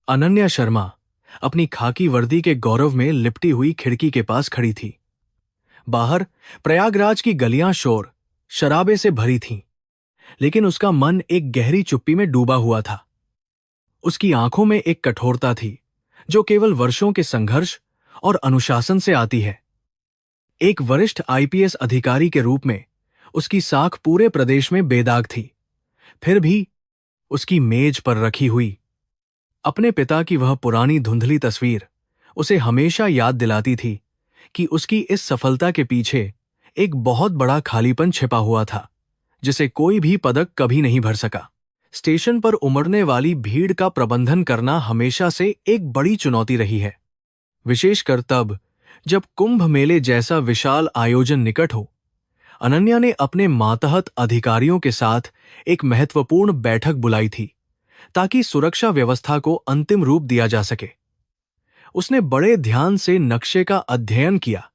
अनन्या शर्मा अपनी खाकी वर्दी के गौरव में लिपटी हुई खिड़की के पास खड़ी थी। बाहर प्रयागराज की गलियां शोर शराबे से भरी थीं, लेकिन उसका मन एक गहरी चुप्पी में डूबा हुआ था। उसकी आंखों में एक कठोरता थी जो केवल वर्षों के संघर्ष और अनुशासन से आती है। एक वरिष्ठ आईपीएस अधिकारी के रूप में उसकी साख पूरे प्रदेश में बेदाग थी। फिर भी उसकी मेज पर रखी हुई अपने पिता की वह पुरानी धुंधली तस्वीर उसे हमेशा याद दिलाती थी कि उसकी इस सफलता के पीछे एक बहुत बड़ा खालीपन छिपा हुआ था, जिसे कोई भी पदक कभी नहीं भर सका। स्टेशन पर उमड़ने वाली भीड़ का प्रबंधन करना हमेशा से एक बड़ी चुनौती रही है, विशेषकर तब जब कुंभ मेले जैसा विशाल आयोजन निकट हो। अनन्या ने अपने मातहत अधिकारियों के साथ एक महत्वपूर्ण बैठक बुलाई थी ताकि सुरक्षा व्यवस्था को अंतिम रूप दिया जा सके। उसने बड़े ध्यान से नक्शे का अध्ययन किया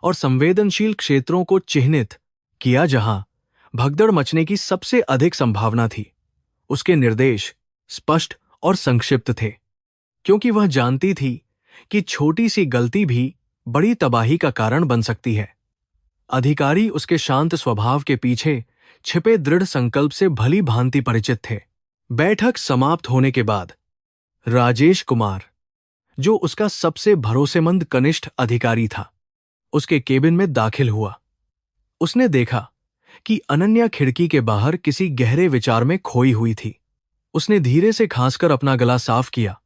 और संवेदनशील क्षेत्रों को चिह्नित किया जहां भगदड़ मचने की सबसे अधिक संभावना थी। उसके निर्देश स्पष्ट और संक्षिप्त थे, क्योंकि वह जानती थी कि छोटी सी गलती भी बड़ी तबाही का कारण बन सकती है। अधिकारी उसके शांत स्वभाव के पीछे छिपे दृढ़ संकल्प से भली भांति परिचित थे। बैठक समाप्त होने के बाद राजेश कुमार, जो उसका सबसे भरोसेमंद कनिष्ठ अधिकारी था, उसके केबिन में दाखिल हुआ। उसने देखा कि अनन्या खिड़की के बाहर किसी गहरे विचार में खोई हुई थी। उसने धीरे से खांसकर अपना गला साफ किया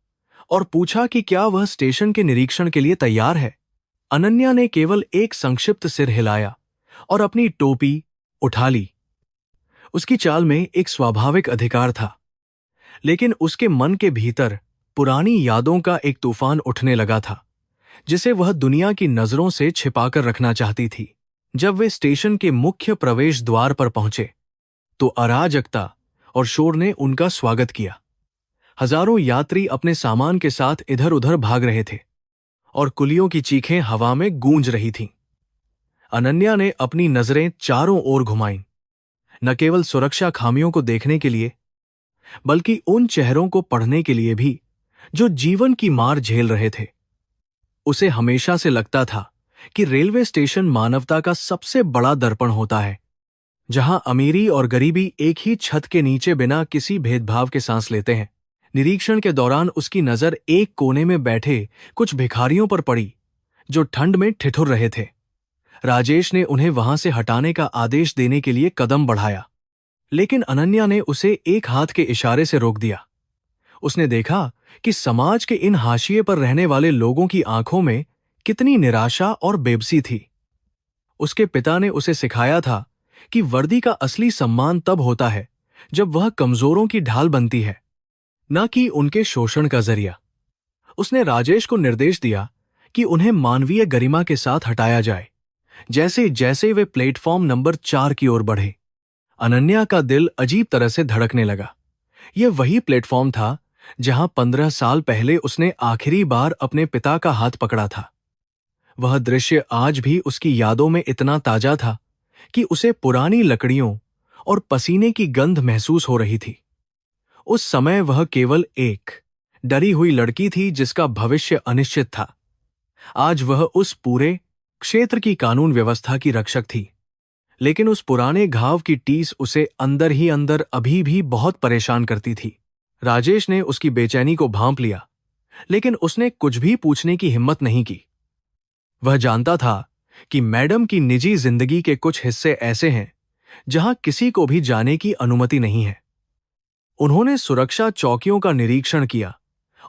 और पूछा कि क्या वह स्टेशन के निरीक्षण के लिए तैयार है। अनन्या ने केवल एक संक्षिप्त सिर हिलाया और अपनी टोपी उठा ली। उसकी चाल में एक स्वाभाविक अधिकार था, लेकिन उसके मन के भीतर पुरानी यादों का एक तूफान उठने लगा था, जिसे वह दुनिया की नजरों से छिपाकर रखना चाहती थी। जब वे स्टेशन के मुख्य प्रवेश द्वार पर पहुंचे, तो अराजकता और शोर ने उनका स्वागत किया। हजारों यात्री अपने सामान के साथ इधर उधर भाग रहे थे और कुलियों की चीखें हवा में गूंज रही थीं। अनन्या ने अपनी नजरें चारों ओर घुमाईं, न केवल सुरक्षा खामियों को देखने के लिए, बल्कि उन चेहरों को पढ़ने के लिए भी जो जीवन की मार झेल रहे थे। उसे हमेशा से लगता था कि रेलवे स्टेशन मानवता का सबसे बड़ा दर्पण होता है, जहां अमीरी और गरीबी एक ही छत के नीचे बिना किसी भेदभाव के सांस लेते हैं। निरीक्षण के दौरान उसकी नजर एक कोने में बैठे कुछ भिखारियों पर पड़ी जो ठंड में ठिठुर रहे थे। राजेश ने उन्हें वहां से हटाने का आदेश देने के लिए कदम बढ़ाया, लेकिन अनन्या ने उसे एक हाथ के इशारे से रोक दिया। उसने देखा कि समाज के इन हाशिए पर रहने वाले लोगों की आंखों में कितनी निराशा और बेबसी थी। उसके पिता ने उसे सिखाया था कि वर्दी का असली सम्मान तब होता है जब वह कमजोरों की ढाल बनती है, न कि उनके शोषण का जरिया। उसने राजेश को निर्देश दिया कि उन्हें मानवीय गरिमा के साथ हटाया जाए। जैसे जैसे वे प्लेटफॉर्म नंबर 4 की ओर बढ़े, अनन्या का दिल अजीब तरह से धड़कने लगा। यह वही प्लेटफॉर्म था जहां 15 साल पहले उसने आखिरी बार अपने पिता का हाथ पकड़ा था। वह दृश्य आज भी उसकी यादों में इतना ताजा था कि उसे पुरानी लकड़ियों और पसीने की गंध महसूस हो रही थी। उस समय वह केवल एक डरी हुई लड़की थी जिसका भविष्य अनिश्चित था। आज वह उस पूरे क्षेत्र की कानून व्यवस्था की रक्षक थी, लेकिन उस पुराने घाव की टीस उसे अंदर ही अंदर अभी भी बहुत परेशान करती थी। राजेश ने उसकी बेचैनी को भांप लिया, लेकिन उसने कुछ भी पूछने की हिम्मत नहीं की। वह जानता था कि मैडम की निजी जिंदगी के कुछ हिस्से ऐसे हैं जहां किसी को भी जाने की अनुमति नहीं है। उन्होंने सुरक्षा चौकियों का निरीक्षण किया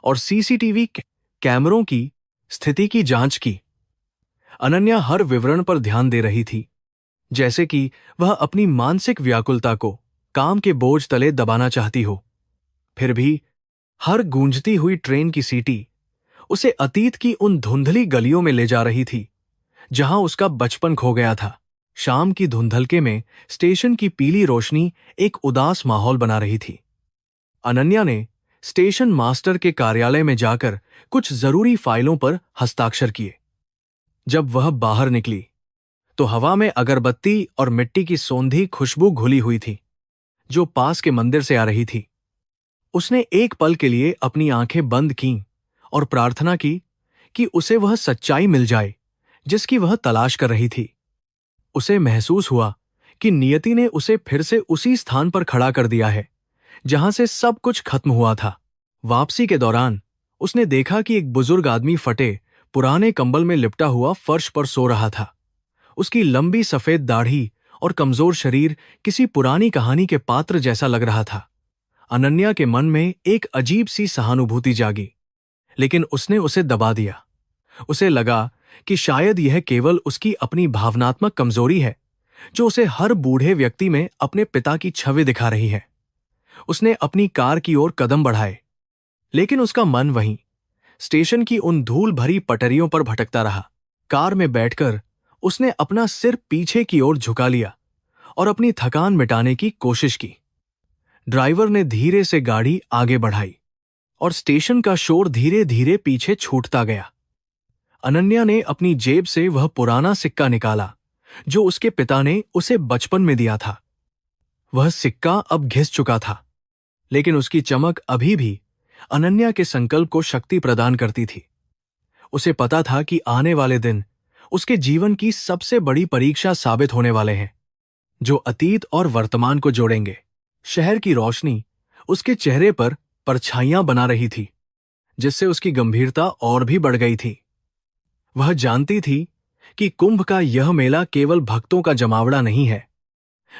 और सीसीटीवी कैमरों की स्थिति की जांच की। अनन्या हर विवरण पर ध्यान दे रही थी, जैसे कि वह अपनी मानसिक व्याकुलता को काम के बोझ तले दबाना चाहती हो। फिर भी हर गूंजती हुई ट्रेन की सीटी उसे अतीत की उन धुंधली गलियों में ले जा रही थी जहां उसका बचपन खो गया था। शाम की धुंधलके में स्टेशन की पीली रोशनी एक उदास माहौल बना रही थी। अनन्या ने स्टेशन मास्टर के कार्यालय में जाकर कुछ जरूरी फाइलों पर हस्ताक्षर किए। जब वह बाहर निकली तो हवा में अगरबत्ती और मिट्टी की सौंधी खुशबू घुली हुई थी, जो पास के मंदिर से आ रही थी। उसने एक पल के लिए अपनी आंखें बंद कीं और प्रार्थना की कि उसे वह सच्चाई मिल जाए जिसकी वह तलाश कर रही थी। उसे महसूस हुआ कि नियति ने उसे फिर से उसी स्थान पर खड़ा कर दिया है जहां से सब कुछ खत्म हुआ था। वापसी के दौरान उसने देखा कि एक बुजुर्ग आदमी फटे पुराने कंबल में लिपटा हुआ फर्श पर सो रहा था। उसकी लंबी सफेद दाढ़ी और कमजोर शरीर किसी पुरानी कहानी के पात्र जैसा लग रहा था। अनन्या के मन में एक अजीब सी सहानुभूति जागी, लेकिन उसने उसे दबा दिया। उसे लगा कि शायद यह केवल उसकी अपनी भावनात्मक कमजोरी है जो उसे हर बूढ़े व्यक्ति में अपने पिता की छवि दिखा रही है। उसने अपनी कार की ओर कदम बढ़ाए, लेकिन उसका मन वहीं स्टेशन की उन धूल भरी पटरियों पर भटकता रहा। कार में बैठकर उसने अपना सिर पीछे की ओर झुका लिया और अपनी थकान मिटाने की कोशिश की। ड्राइवर ने धीरे से गाड़ी आगे बढ़ाई और स्टेशन का शोर धीरे धीरे पीछे छूटता गया। अनन्या ने अपनी जेब से वह पुराना सिक्का निकाला जो उसके पिता ने उसे बचपन में दिया था। वह सिक्का अब घिस चुका था, लेकिन उसकी चमक अभी भी अनन्या के संकल्प को शक्ति प्रदान करती थी। उसे पता था कि आने वाले दिन उसके जीवन की सबसे बड़ी परीक्षा साबित होने वाले हैं, जो अतीत और वर्तमान को जोड़ेंगे। शहर की रोशनी उसके चेहरे पर परछाइयां बना रही थी, जिससे उसकी गंभीरता और भी बढ़ गई थी। वह जानती थी कि कुंभ का यह मेला केवल भक्तों का जमावड़ा नहीं है,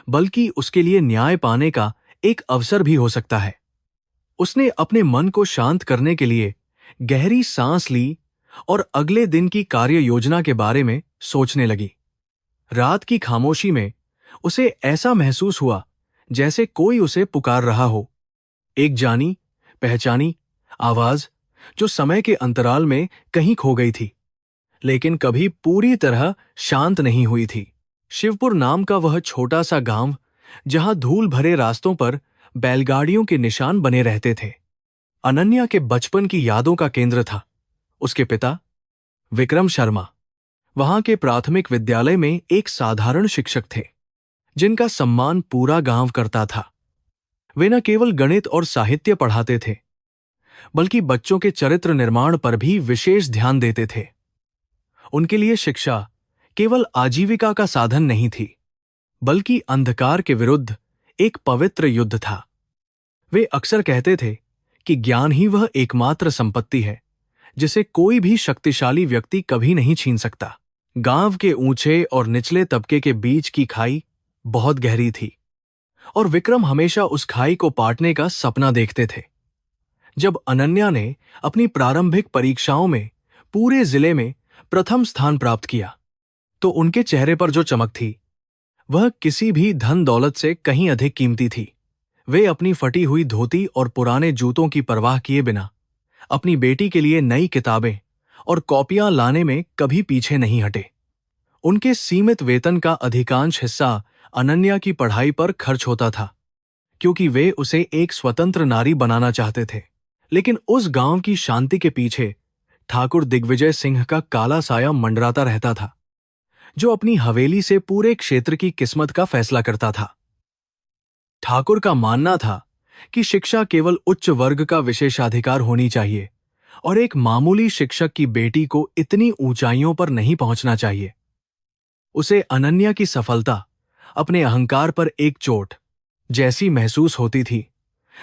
बल्कि उसके लिए न्याय पाने का एक अवसर भी हो सकता है। उसने अपने मन को शांत करने के लिए गहरी सांस ली और अगले दिन की कार्य योजना के बारे में सोचने लगी। रात की खामोशी में उसे ऐसा महसूस हुआ जैसे कोई उसे पुकार रहा हो, एक जानी पहचानी आवाज जो समय के अंतराल में कहीं खो गई थी, लेकिन कभी पूरी तरह शांत नहीं हुई थी। शिवपुर नाम का वह छोटा सा गांव, जहां धूल भरे रास्तों पर बैलगाड़ियों के निशान बने रहते थे, अनन्या के बचपन की यादों का केंद्र था। उसके पिता विक्रम शर्मा वहां के प्राथमिक विद्यालय में एक साधारण शिक्षक थे, जिनका सम्मान पूरा गांव करता था। वे न केवल गणित और साहित्य पढ़ाते थे, बल्कि बच्चों के चरित्र निर्माण पर भी विशेष ध्यान देते थे। उनके लिए शिक्षा केवल आजीविका का साधन नहीं थी, बल्कि अंधकार के विरुद्ध एक पवित्र युद्ध था। वे अक्सर कहते थे कि ज्ञान ही वह एकमात्र संपत्ति है जिसे कोई भी शक्तिशाली व्यक्ति कभी नहीं छीन सकता। गांव के ऊंचे और निचले तबके के बीच की खाई बहुत गहरी थी, और विक्रम हमेशा उस खाई को पाटने का सपना देखते थे। जब अनन्या ने अपनी प्रारंभिक परीक्षाओं में पूरे जिले में प्रथम स्थान प्राप्त किया, तो उनके चेहरे पर जो चमक थी वह किसी भी धन दौलत से कहीं अधिक कीमती थी। वे अपनी फटी हुई धोती और पुराने जूतों की परवाह किए बिना अपनी बेटी के लिए नई किताबें और कॉपियां लाने में कभी पीछे नहीं हटे। उनके सीमित वेतन का अधिकांश हिस्सा अनन्या की पढ़ाई पर खर्च होता था, क्योंकि वे उसे एक स्वतंत्र नारी बनाना चाहते थे। लेकिन उस गांव की शांति के पीछे ठाकुर दिग्विजय सिंह का काला साया मंडराता रहता था, जो अपनी हवेली से पूरे क्षेत्र की किस्मत का फैसला करता था। ठाकुर का मानना था कि शिक्षा केवल उच्च वर्ग का विशेषाधिकार होनी चाहिए और एक मामूली शिक्षक की बेटी को इतनी ऊंचाइयों पर नहीं पहुंचना चाहिए। उसे अनन्या की सफलता अपने अहंकार पर एक चोट जैसी महसूस होती थी।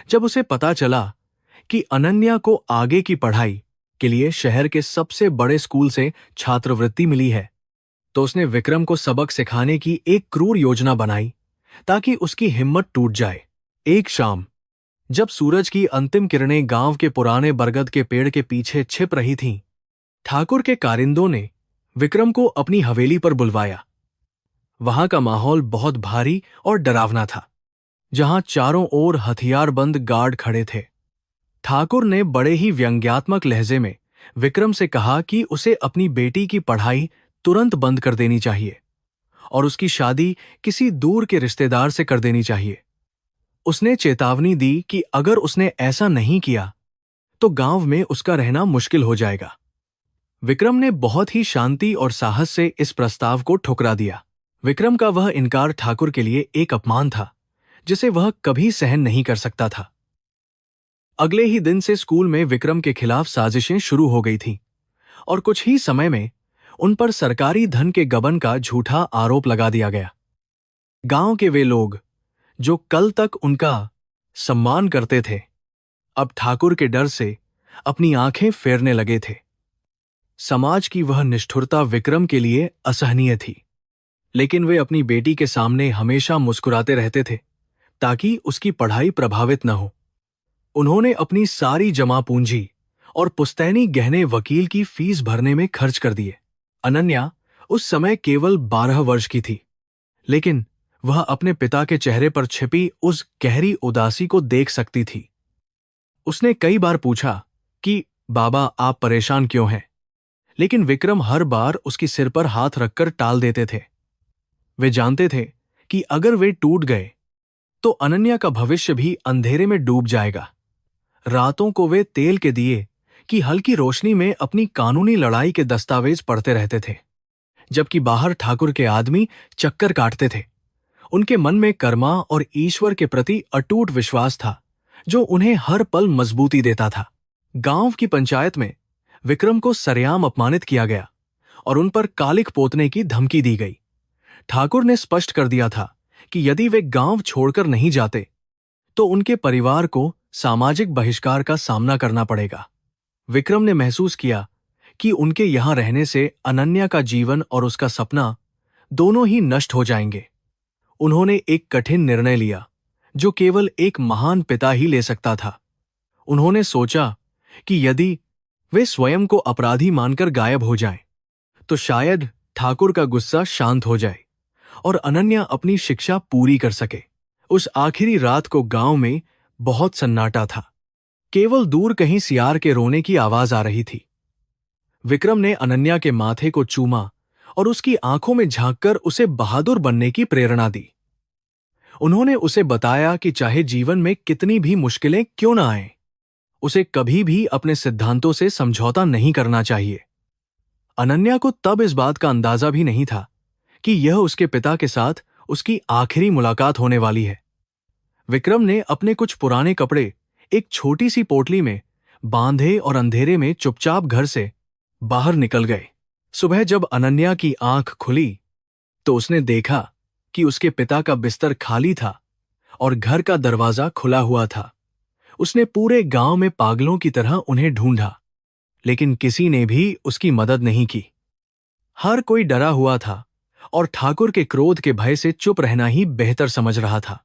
जब उसे पता चला कि अनन्या को आगे की पढ़ाई के लिए शहर के सबसे बड़े स्कूल से छात्रवृत्ति मिली है, तो उसने विक्रम को सबक सिखाने की एक क्रूर योजना बनाई ताकि उसकी हिम्मत टूट जाए। एक शाम जब सूरज की अंतिम किरणें गांव के पुराने बरगद के पेड़ के पीछे छिप रही थीं, ठाकुर के कारिंदों ने विक्रम को अपनी हवेली पर बुलवाया। वहां का माहौल बहुत भारी और डरावना था, जहां चारों ओर हथियारबंद गार्ड खड़े थे। ठाकुर ने बड़े ही व्यंग्यात्मक लहजे में विक्रम से कहा कि उसे अपनी बेटी की पढ़ाई तुरंत बंद कर देनी चाहिए और उसकी शादी किसी दूर के रिश्तेदार से कर देनी चाहिए। उसने चेतावनी दी कि अगर उसने ऐसा नहीं किया तो गांव में उसका रहना मुश्किल हो जाएगा। विक्रम ने बहुत ही शांति और साहस से इस प्रस्ताव को ठुकरा दिया। विक्रम का वह इनकार ठाकुर के लिए एक अपमान था जिसे वह कभी सहन नहीं कर सकता था। अगले ही दिन से स्कूल में विक्रम के खिलाफ साजिशें शुरू हो गई थीं और कुछ ही समय में उन पर सरकारी धन के गबन का झूठा आरोप लगा दिया गया। गांव के वे लोग जो कल तक उनका सम्मान करते थे, अब ठाकुर के डर से अपनी आंखें फेरने लगे थे। समाज की वह निष्ठुरता विक्रम के लिए असहनीय थी, लेकिन वे अपनी बेटी के सामने हमेशा मुस्कुराते रहते थे ताकि उसकी पढ़ाई प्रभावित न हो। उन्होंने अपनी सारी जमा पूंजी और पुश्तैनी गहने वकील की फीस भरने में खर्च कर दिए। अनन्या उस समय केवल 12 वर्ष की थी, लेकिन वह अपने पिता के चेहरे पर छिपी उस गहरी उदासी को देख सकती थी। उसने कई बार पूछा कि बाबा, आप परेशान क्यों हैं? लेकिन विक्रम हर बार उसकी सिर पर हाथ रखकर टाल देते थे। वे जानते थे कि अगर वे टूट गए तो अनन्या का भविष्य भी अंधेरे में डूब जाएगा। रातों को वे तेल के दिए की हल्की रोशनी में अपनी कानूनी लड़ाई के दस्तावेज पढ़ते रहते थे, जबकि बाहर ठाकुर के आदमी चक्कर काटते थे। उनके मन में कर्मा और ईश्वर के प्रति अटूट विश्वास था, जो उन्हें हर पल मजबूती देता था। गांव की पंचायत में विक्रम को सरेआम अपमानित किया गया और उन पर कालिख पोतने की धमकी दी गई। ठाकुर ने स्पष्ट कर दिया था कि यदि वे गांव छोड़कर नहीं जाते तो उनके परिवार को सामाजिक बहिष्कार का सामना करना पड़ेगा। विक्रम ने महसूस किया कि उनके यहां रहने से अनन्या का जीवन और उसका सपना दोनों ही नष्ट हो जाएंगे। उन्होंने एक कठिन निर्णय लिया जो केवल एक महान पिता ही ले सकता था। उन्होंने सोचा कि यदि वे स्वयं को अपराधी मानकर गायब हो जाएं, तो शायद ठाकुर का गुस्सा शांत हो जाए और अनन्या अपनी शिक्षा पूरी कर सके। उस आखिरी रात को गांव में बहुत सन्नाटा था। केवल दूर कहीं सियार के रोने की आवाज आ रही थी। विक्रम ने अनन्या के माथे को चूमा और उसकी आंखों में झांककर उसे बहादुर बनने की प्रेरणा दी। उन्होंने उसे बताया कि चाहे जीवन में कितनी भी मुश्किलें क्यों ना आएं, उसे कभी भी अपने सिद्धांतों से समझौता नहीं करना चाहिए। अनन्या को तब इस बात का अंदाजा भी नहीं था कि यह उसके पिता के साथ उसकी आखिरी मुलाकात होने वाली है। विक्रम ने अपने कुछ पुराने कपड़े एक छोटी सी पोटली में बांधे और अंधेरे में चुपचाप घर से बाहर निकल गए। सुबह जब अनन्या की आंख खुली तो उसने देखा कि उसके पिता का बिस्तर खाली था और घर का दरवाजा खुला हुआ था। उसने पूरे गांव में पागलों की तरह उन्हें ढूंढा, लेकिन किसी ने भी उसकी मदद नहीं की। हर कोई डरा हुआ था और ठाकुर के क्रोध के भय से चुप रहना ही बेहतर समझ रहा था।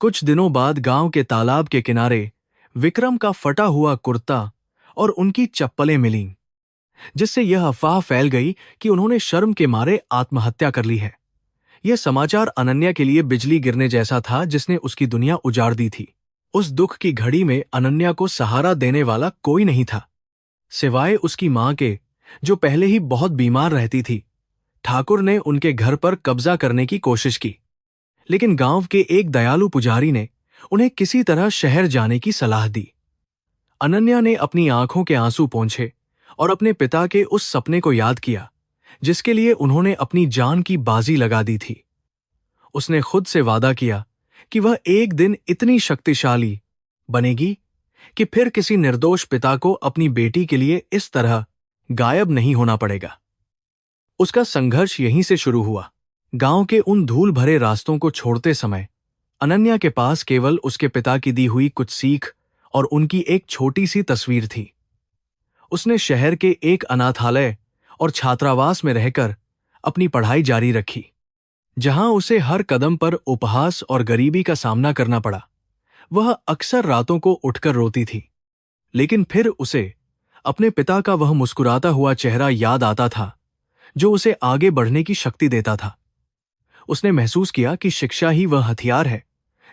कुछ दिनों बाद गांव के तालाब के किनारे विक्रम का फटा हुआ कुर्ता और उनकी चप्पलें मिलीं, जिससे यह अफवाह फैल गई कि उन्होंने शर्म के मारे आत्महत्या कर ली है। यह समाचार अनन्या के लिए बिजली गिरने जैसा था, जिसने उसकी दुनिया उजाड़ दी थी। उस दुख की घड़ी में अनन्या को सहारा देने वाला कोई नहीं था, सिवाय उसकी मां के, जो पहले ही बहुत बीमार रहती थी। ठाकुर ने उनके घर पर कब्जा करने की कोशिश की, लेकिन गांव के एक दयालु पुजारी ने उन्हें किसी तरह शहर जाने की सलाह दी। अनन्या ने अपनी आंखों के आंसू पोंछे और अपने पिता के उस सपने को याद किया जिसके लिए उन्होंने अपनी जान की बाजी लगा दी थी। उसने खुद से वादा किया कि वह एक दिन इतनी शक्तिशाली बनेगी कि फिर किसी निर्दोष पिता को अपनी बेटी के लिए इस तरह गायब नहीं होना पड़ेगा। उसका संघर्ष यहीं से शुरू हुआ। गांव के उन धूल भरे रास्तों को छोड़ते समय अनन्या के पास केवल उसके पिता की दी हुई कुछ सीख और उनकी एक छोटी सी तस्वीर थी। उसने शहर के एक अनाथालय और छात्रावास में रहकर अपनी पढ़ाई जारी रखी, जहां उसे हर कदम पर उपहास और गरीबी का सामना करना पड़ा। वह अक्सर रातों को उठकर रोती थी, लेकिन फिर उसे अपने पिता का वह मुस्कुराता हुआ चेहरा याद आता था, जो उसे आगे बढ़ने की शक्ति देता था। उसने महसूस किया कि शिक्षा ही वह हथियार है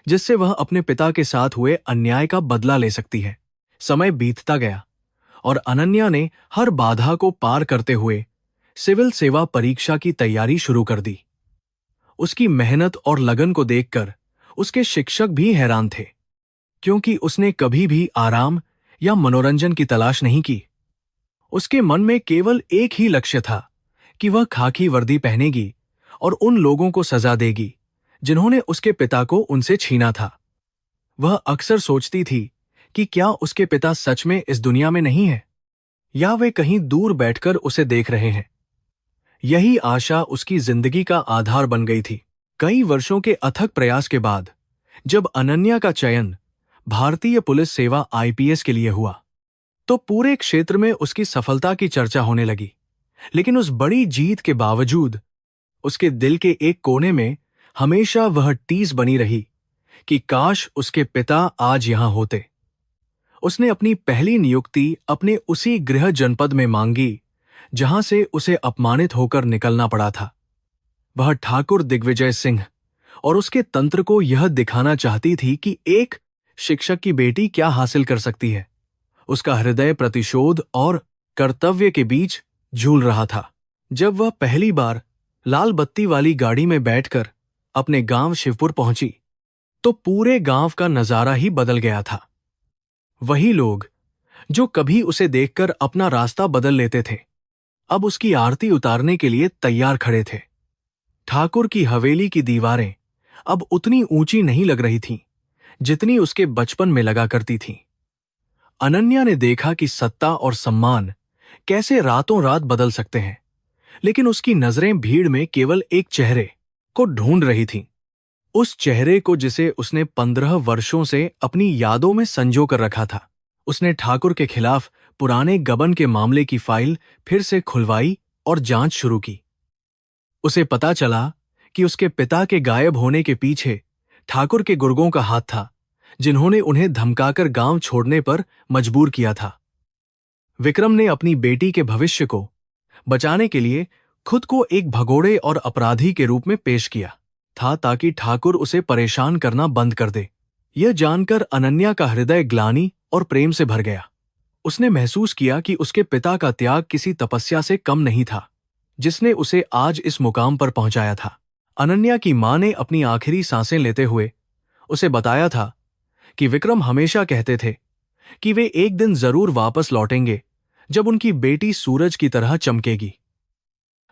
जिससे वह अपने पिता के साथ हुए अन्याय का बदला ले सकती है। समय बीतता गया और अनन्या ने हर बाधा को पार करते हुए सिविल सेवा परीक्षा की तैयारी शुरू कर दी। उसकी मेहनत और लगन को देखकर उसके शिक्षक भी हैरान थे, क्योंकि उसने कभी भी आराम या मनोरंजन की तलाश नहीं की। उसके मन में केवल एक ही लक्ष्य था कि वह खाकी वर्दी पहनेगी और उन लोगों को सजा देगी जिन्होंने उसके पिता को उनसे छीना था। वह अक्सर सोचती थी कि क्या उसके पिता सच में इस दुनिया में नहीं है, या वे कहीं दूर बैठकर उसे देख रहे हैं। यही आशा उसकी जिंदगी का आधार बन गई थी। कई वर्षों के अथक प्रयास के बाद जब अनन्या का चयन भारतीय पुलिस सेवा आईपीएस के लिए हुआ, तो पूरे क्षेत्र में उसकी सफलता की चर्चा होने लगी। लेकिन उस बड़ी जीत के बावजूद उसके दिल के एक कोने में हमेशा वह टीस बनी रही कि काश उसके पिता आज यहां होते। उसने अपनी पहली नियुक्ति अपने उसी गृह जनपद में मांगी जहां से उसे अपमानित होकर निकलना पड़ा था। वह ठाकुर दिग्विजय सिंह और उसके तंत्र को यह दिखाना चाहती थी कि एक शिक्षक की बेटी क्या हासिल कर सकती है। उसका हृदय प्रतिशोध और कर्तव्य के बीच झूल रहा था। जब वह पहली बार लाल बत्ती वाली गाड़ी में बैठकर अपने गांव शिवपुर पहुंची, तो पूरे गांव का नजारा ही बदल गया था। वही लोग जो कभी उसे देखकर अपना रास्ता बदल लेते थे, अब उसकी आरती उतारने के लिए तैयार खड़े थे। ठाकुर की हवेली की दीवारें अब उतनी ऊंची नहीं लग रही थीं, जितनी उसके बचपन में लगा करती थीं। अनन्या ने देखा कि सत्ता और सम्मान कैसे रातों रात बदल सकते हैं, लेकिन उसकी नजरें भीड़ में केवल एक चेहरे को ढूंढ रही थीं। उस चेहरे को जिसे उसने 15 वर्षों से अपनी यादों में संजो कर रखा था। उसने ठाकुर के खिलाफ पुराने गबन के मामले की फाइल फिर से खुलवाई और जांच शुरू की। उसे पता चला कि उसके पिता के गायब होने के पीछे ठाकुर के गुर्गों का हाथ था, जिन्होंने उन्हें धमकाकर गांव छोड़ने पर मजबूर किया था। विक्रम ने अपनी बेटी के भविष्य को बचाने के लिए खुद को एक भगोड़े और अपराधी के रूप में पेश किया था, ताकि ठाकुर उसे परेशान करना बंद कर दे। यह जानकर अनन्या का हृदय ग्लानि और प्रेम से भर गया। उसने महसूस किया कि उसके पिता का त्याग किसी तपस्या से कम नहीं था, जिसने उसे आज इस मुकाम पर पहुंचाया था। अनन्या की मां ने अपनी आखिरी सांसें लेते हुए उसे बताया था कि विक्रम हमेशा कहते थे कि वे एक दिन जरूर वापस लौटेंगे, जब उनकी बेटी सूरज की तरह चमकेगी।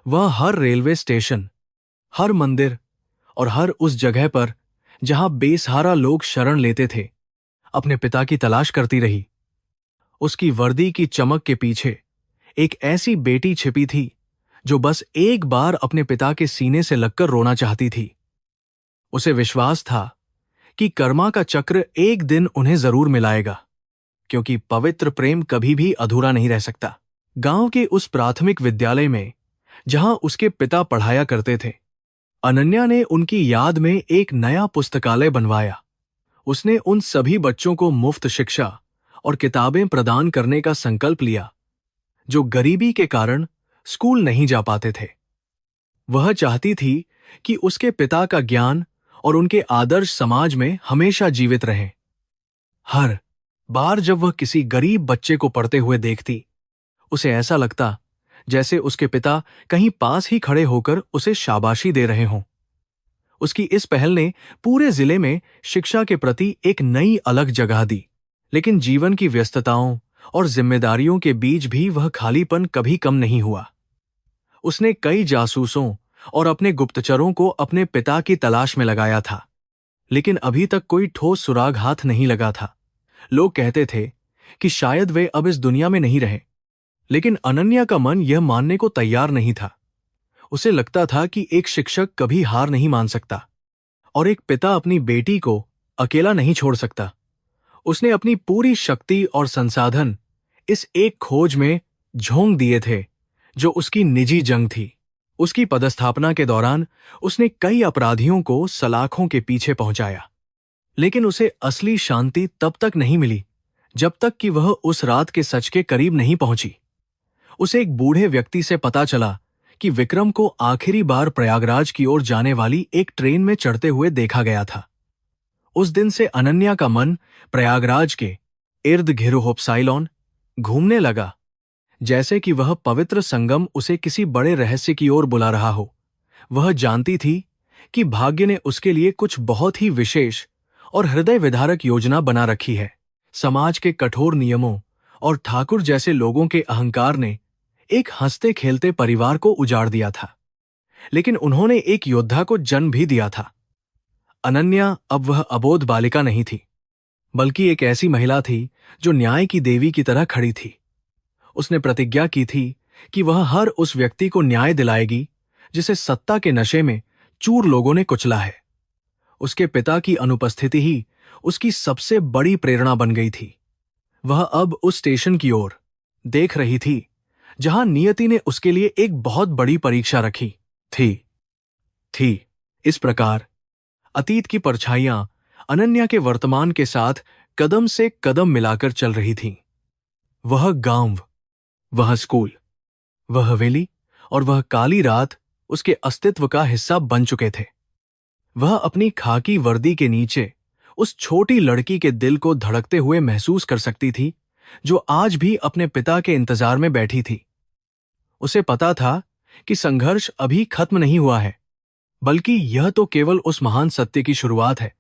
वह हर रेलवे स्टेशन, हर मंदिर और हर उस जगह पर जहां बेसहारा लोग शरण लेते थे, अपने पिता की तलाश करती रही। उसकी वर्दी की चमक के पीछे एक ऐसी बेटी छिपी थी जो बस एक बार अपने पिता के सीने से लगकर रोना चाहती थी। उसे विश्वास था कि कर्मा का चक्र एक दिन उन्हें जरूर मिलाएगा, क्योंकि पवित्र प्रेम कभी भी अधूरा नहीं रह सकता। गांव के उस प्राथमिक विद्यालय में जहां उसके पिता पढ़ाया करते थे, अनन्या ने उनकी याद में एक नया पुस्तकालय बनवाया। उसने उन सभी बच्चों को मुफ्त शिक्षा और किताबें प्रदान करने का संकल्प लिया जो गरीबी के कारण स्कूल नहीं जा पाते थे। वह चाहती थी कि उसके पिता का ज्ञान और उनके आदर्श समाज में हमेशा जीवित रहें। हर बार जब वह किसी गरीब बच्चे को पढ़ते हुए देखती, उसे ऐसा लगता जैसे उसके पिता कहीं पास ही खड़े होकर उसे शाबाशी दे रहे हों। उसकी इस पहल ने पूरे जिले में शिक्षा के प्रति एक नई अलग जगह दी। लेकिन जीवन की व्यस्तताओं और जिम्मेदारियों के बीच भी वह खालीपन कभी कम नहीं हुआ। उसने कई जासूसों और अपने गुप्तचरों को अपने पिता की तलाश में लगाया था, लेकिन अभी तक कोई ठोस सुराग हाथ नहीं लगा था। लोग कहते थे कि शायद वे अब इस दुनिया में नहीं रहे, लेकिन अनन्या का मन यह मानने को तैयार नहीं था। उसे लगता था कि एक शिक्षक कभी हार नहीं मान सकता और एक पिता अपनी बेटी को अकेला नहीं छोड़ सकता। उसने अपनी पूरी शक्ति और संसाधन इस एक खोज में झोंक दिए थे जो उसकी निजी जंग थी। उसकी पदस्थापना के दौरान उसने कई अपराधियों को सलाखों के पीछे पहुंचाया, लेकिन उसे असली शांति तब तक नहीं मिली जब तक कि वह उस रात के सच के करीब नहीं पहुंची। उसे एक बूढ़े व्यक्ति से पता चला कि विक्रम को आखिरी बार प्रयागराज की ओर जाने वाली एक ट्रेन में चढ़ते हुए देखा गया था। उस दिन से अनन्या का मन प्रयागराज के इर्द गिर्द होप्साइलॉन घूमने लगा, जैसे कि वह पवित्र संगम उसे किसी बड़े रहस्य की ओर बुला रहा हो। वह जानती थी कि भाग्य ने उसके लिए कुछ बहुत ही विशेष और हृदय विदारक योजना बना रखी है। समाज के कठोर नियमों और ठाकुर जैसे लोगों के अहंकार ने एक हंसते खेलते परिवार को उजाड़ दिया था, लेकिन उन्होंने एक योद्धा को जन्म भी दिया था। अनन्या अब वह अबोध बालिका नहीं थी। बल्कि एक ऐसी महिला थी जो न्याय की देवी की तरह खड़ी थी। उसने प्रतिज्ञा की थी कि वह हर उस व्यक्ति को न्याय दिलाएगी जिसे सत्ता के नशे में चूर लोगों ने कुचला है। उसके पिता की अनुपस्थिति ही उसकी सबसे बड़ी प्रेरणा बन गई थी। वह अब उस स्टेशन की ओर देख रही थी जहां नियति ने उसके लिए एक बहुत बड़ी परीक्षा रखी थी। इस प्रकार अतीत की परछाइयां अनन्या के वर्तमान के साथ कदम से कदम मिलाकर चल रही थीं। वह गांव, वह स्कूल, वह हवेली और वह काली रात उसके अस्तित्व का हिस्सा बन चुके थे। वह अपनी खाकी वर्दी के नीचे उस छोटी लड़की के दिल को धड़कते हुए महसूस कर सकती थी जो आज भी अपने पिता के इंतजार में बैठी थी। उसे पता था कि संघर्ष अभी खत्म नहीं हुआ है, बल्कि यह तो केवल उस महान सत्य की शुरुआत है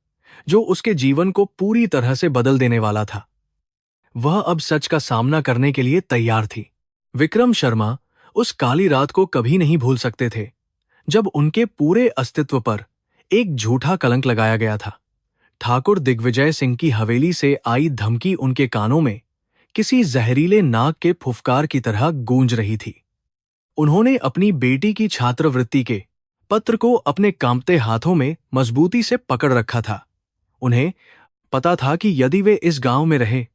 जो उसके जीवन को पूरी तरह से बदल देने वाला था। वह अब सच का सामना करने के लिए तैयार थी। विक्रम शर्मा उस काली रात को कभी नहीं भूल सकते थे जब उनके पूरे अस्तित्व पर एक झूठा कलंक लगाया गया था। ठाकुर दिग्विजय सिंह की हवेली से आई धमकी उनके कानों में किसी जहरीले नाग के फुफकार की तरह गूंज रही थी। उन्होंने अपनी बेटी की छात्रवृत्ति के पत्र को अपने कांपते हाथों में मजबूती से पकड़ रखा था। उन्हें पता था कि यदि वे इस गांव में रहे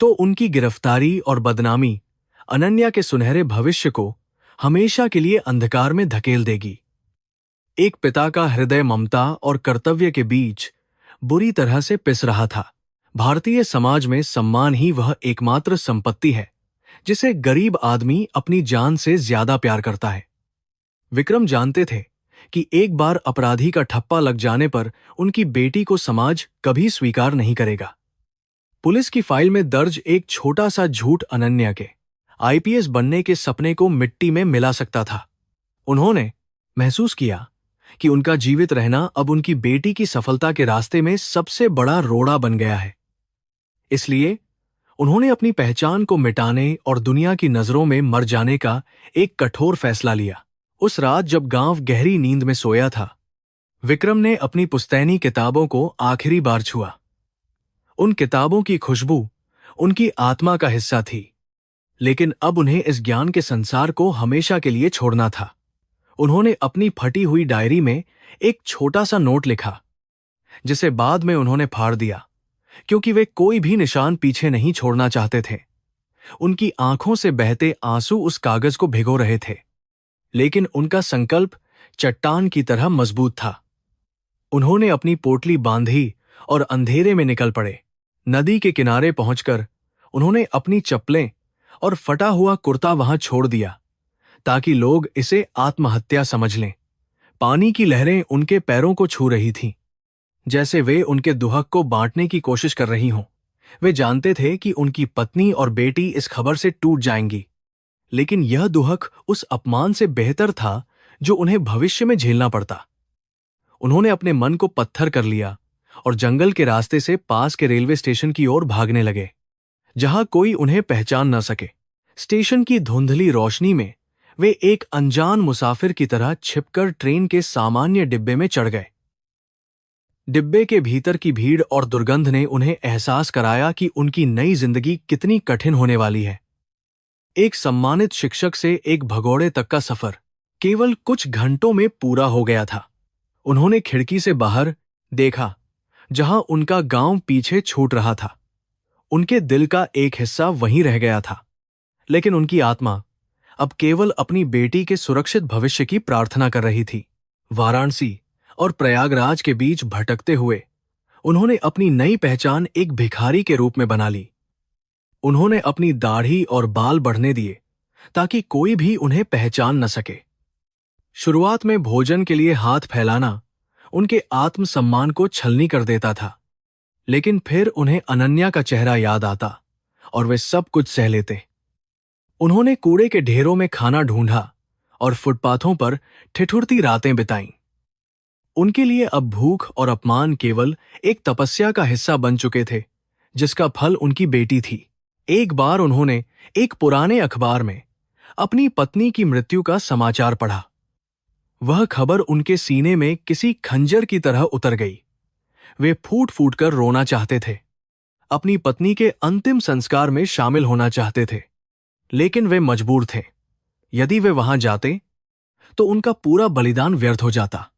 तो उनकी गिरफ्तारी और बदनामी अनन्या के सुनहरे भविष्य को हमेशा के लिए अंधकार में धकेल देगी। एक पिता का हृदय ममता और कर्तव्य के बीच बुरी तरह से पिस रहा था। भारतीय समाज में सम्मान ही वह एकमात्र संपत्ति है जिसे गरीब आदमी अपनी जान से ज्यादा प्यार करता है। विक्रम जानते थे कि एक बार अपराधी का ठप्पा लग जाने पर उनकी बेटी को समाज कभी स्वीकार नहीं करेगा। पुलिस की फाइल में दर्ज एक छोटा सा झूठ अनन्या के आईपीएस बनने के सपने को मिट्टी में मिला सकता था। उन्होंने महसूस किया कि उनका जीवित रहना अब उनकी बेटी की सफलता के रास्ते में सबसे बड़ा रोड़ा बन गया है। इसलिए उन्होंने अपनी पहचान को मिटाने और दुनिया की नजरों में मर जाने का एक कठोर फैसला लिया। उस रात जब गांव गहरी नींद में सोया था, विक्रम ने अपनी पुश्तैनी किताबों को आखिरी बार छुआ। उन किताबों की खुशबू उनकी आत्मा का हिस्सा थी, लेकिन अब उन्हें इस ज्ञान के संसार को हमेशा के लिए छोड़ना था। उन्होंने अपनी फटी हुई डायरी में एक छोटा सा नोट लिखा, जिसे बाद में उन्होंने फाड़ दिया क्योंकि वे कोई भी निशान पीछे नहीं छोड़ना चाहते थे। उनकी आंखों से बहते आंसू उस कागज को भिगो रहे थे, लेकिन उनका संकल्प चट्टान की तरह मजबूत था। उन्होंने अपनी पोटली बांधी और अंधेरे में निकल पड़े। नदी के किनारे पहुंचकर उन्होंने अपनी चप्पलें और फटा हुआ कुर्ता वहां छोड़ दिया ताकि लोग इसे आत्महत्या समझ लें। पानी की लहरें उनके पैरों को छू रही थीं, जैसे वे उनके दुहक को बांटने की कोशिश कर रही हों। वे जानते थे कि उनकी पत्नी और बेटी इस खबर से टूट जाएंगी, लेकिन यह दुहक उस अपमान से बेहतर था जो उन्हें भविष्य में झेलना पड़ता। उन्होंने अपने मन को पत्थर कर लिया और जंगल के रास्ते से पास के रेलवे स्टेशन की ओर भागने लगे, जहां कोई उन्हें पहचान न सके। स्टेशन की धुंधली रोशनी में वे एक अनजान मुसाफिर की तरह छिपकर ट्रेन के सामान्य डिब्बे में चढ़ गए। डिब्बे के भीतर की भीड़ और दुर्गंध ने उन्हें एहसास कराया कि उनकी नई जिंदगी कितनी कठिन होने वाली है। एक सम्मानित शिक्षक से एक भगोड़े तक का सफर केवल कुछ घंटों में पूरा हो गया था। उन्होंने खिड़की से बाहर देखा, जहां उनका गांव पीछे छूट रहा था। उनके दिल का एक हिस्सा वहीं रह गया था, लेकिन उनकी आत्मा अब केवल अपनी बेटी के सुरक्षित भविष्य की प्रार्थना कर रही थी। वाराणसी और प्रयागराज के बीच भटकते हुए उन्होंने अपनी नई पहचान एक भिखारी के रूप में बना ली। उन्होंने अपनी दाढ़ी और बाल बढ़ने दिए ताकि कोई भी उन्हें पहचान न सके। शुरुआत में भोजन के लिए हाथ फैलाना उनके आत्मसम्मान को छलनी कर देता था, लेकिन फिर उन्हें अनन्या का चेहरा याद आता और वे सब कुछ सह लेते। उन्होंने कूड़े के ढेरों में खाना ढूंढा और फुटपाथों पर ठिठुरती रातें बिताईं। उनके लिए अब भूख और अपमान केवल एक तपस्या का हिस्सा बन चुके थे, जिसका फल उनकी बेटी थी। एक बार उन्होंने एक पुराने अखबार में अपनी पत्नी की मृत्यु का समाचार पढ़ा। वह खबर उनके सीने में किसी खंजर की तरह उतर गई। वे फूट फूट कर रोना चाहते थे, अपनी पत्नी के अंतिम संस्कार में शामिल होना चाहते थे, लेकिन वे मजबूर थे। यदि वे वहां जाते तो उनका पूरा बलिदान व्यर्थ हो जाता।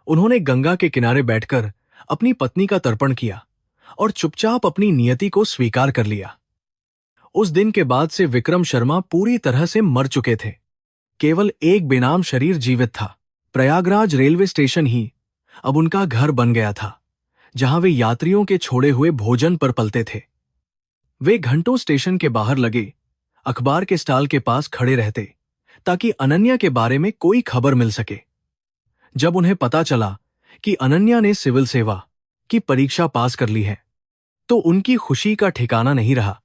उन्होंने गंगा के किनारे बैठकर अपनी पत्नी का तर्पण किया और चुपचाप अपनी नियति को स्वीकार कर लिया। उस दिन के बाद से विक्रम शर्मा पूरी तरह से मर चुके थे। केवल एक बेनाम शरीर जीवित था। प्रयागराज रेलवे स्टेशन ही अब उनका घर बन गया था, जहां वे यात्रियों के छोड़े हुए भोजन पर पलते थे। वे घंटों स्टेशन के बाहर लगे अखबार के स्टॉल के पास खड़े रहते, ताकि अनन्या के बारे में कोई खबर मिल सके। जब उन्हें पता चला कि अनन्या ने सिविल सेवा की परीक्षा पास कर ली है, तो उनकी खुशी का ठिकाना नहीं रहा।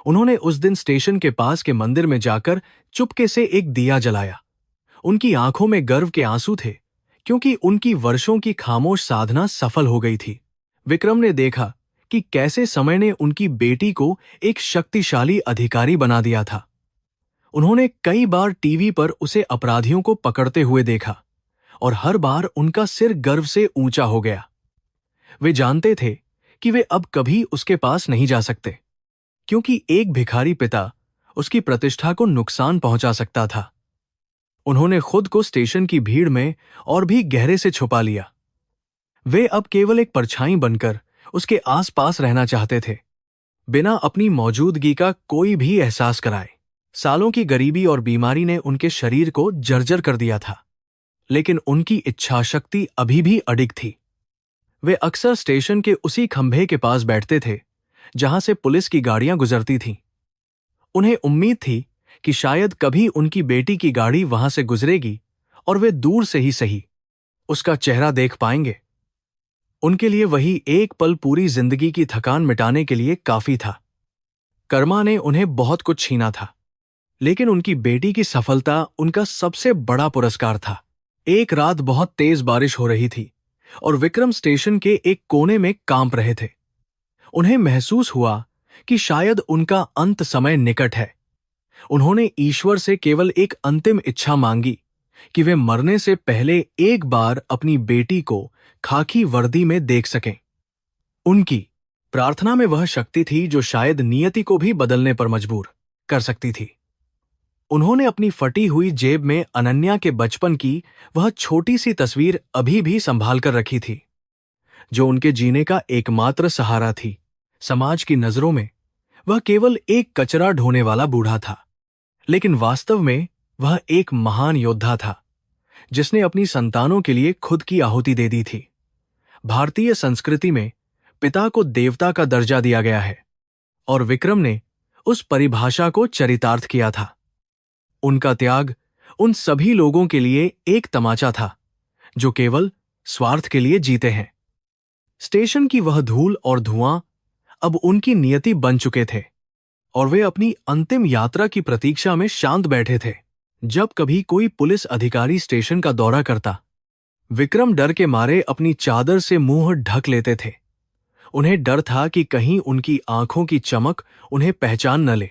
उन्होंने उस दिन स्टेशन के पास के मंदिर में जाकर चुपके से एक दिया जलाया। उनकी आंखों में गर्व के आंसू थे, क्योंकि उनकी वर्षों की खामोश साधना सफल हो गई थी। विक्रम ने देखा कि कैसे समय ने उनकी बेटी को एक शक्तिशाली अधिकारी बना दिया था। उन्होंने कई बार टीवी पर उसे अपराधियों को पकड़ते हुए देखा, और हर बार उनका सिर गर्व से ऊंचा हो गया। वे जानते थे कि वे अब कभी उसके पास नहीं जा सकते, क्योंकि एक भिखारी पिता उसकी प्रतिष्ठा को नुकसान पहुंचा सकता था। उन्होंने खुद को स्टेशन की भीड़ में और भी गहरे से छुपा लिया। वे अब केवल एक परछाई बनकर उसके आसपास रहना चाहते थे, बिना अपनी मौजूदगी का कोई भी एहसास कराए। सालों की गरीबी और बीमारी ने उनके शरीर को जर्जर कर दिया था, लेकिन उनकी इच्छाशक्ति अभी भी अडिग थी। वे अक्सर स्टेशन के उसी खंभे के पास बैठते थे जहां से पुलिस की गाड़ियां गुजरती थीं। उन्हें उम्मीद थी कि शायद कभी उनकी बेटी की गाड़ी वहां से गुजरेगी और वे दूर से ही सही उसका चेहरा देख पाएंगे। उनके लिए वही एक पल पूरी जिंदगी की थकान मिटाने के लिए काफी था। कर्मा ने उन्हें बहुत कुछ छीना था, लेकिन उनकी बेटी की सफलता उनका सबसे बड़ा पुरस्कार था। एक रात बहुत तेज बारिश हो रही थी और विक्रम स्टेशन के एक कोने में कांप रहे थे। उन्हें महसूस हुआ कि शायद उनका अंत समय निकट है। उन्होंने ईश्वर से केवल एक अंतिम इच्छा मांगी कि वे मरने से पहले एक बार अपनी बेटी को खाकी वर्दी में देख सकें। उनकी प्रार्थना में वह शक्ति थी जो शायद नियति को भी बदलने पर मजबूर कर सकती थी। उन्होंने अपनी फटी हुई जेब में अनन्या के बचपन की वह छोटी सी तस्वीर अभी भी संभाल कर रखी थी, जो उनके जीने का एकमात्र सहारा थी। समाज की नजरों में वह केवल एक कचरा ढोने वाला बूढ़ा था, लेकिन वास्तव में वह एक महान योद्धा था, जिसने अपनी संतानों के लिए खुद की आहुति दे दी थी। भारतीय संस्कृति में पिता को देवता का दर्जा दिया गया है, और विक्रम ने उस परिभाषा को चरितार्थ किया था। उनका त्याग उन सभी लोगों के लिए एक तमाचा था जो केवल स्वार्थ के लिए जीते हैं। स्टेशन की वह धूल और धुआं अब उनकी नियति बन चुके थे, और वे अपनी अंतिम यात्रा की प्रतीक्षा में शांत बैठे थे। जब कभी कोई पुलिस अधिकारी स्टेशन का दौरा करता, विक्रम डर के मारे अपनी चादर से मुंह ढक लेते थे। उन्हें डर था कि कहीं उनकी आंखों की चमक उन्हें पहचान न ले,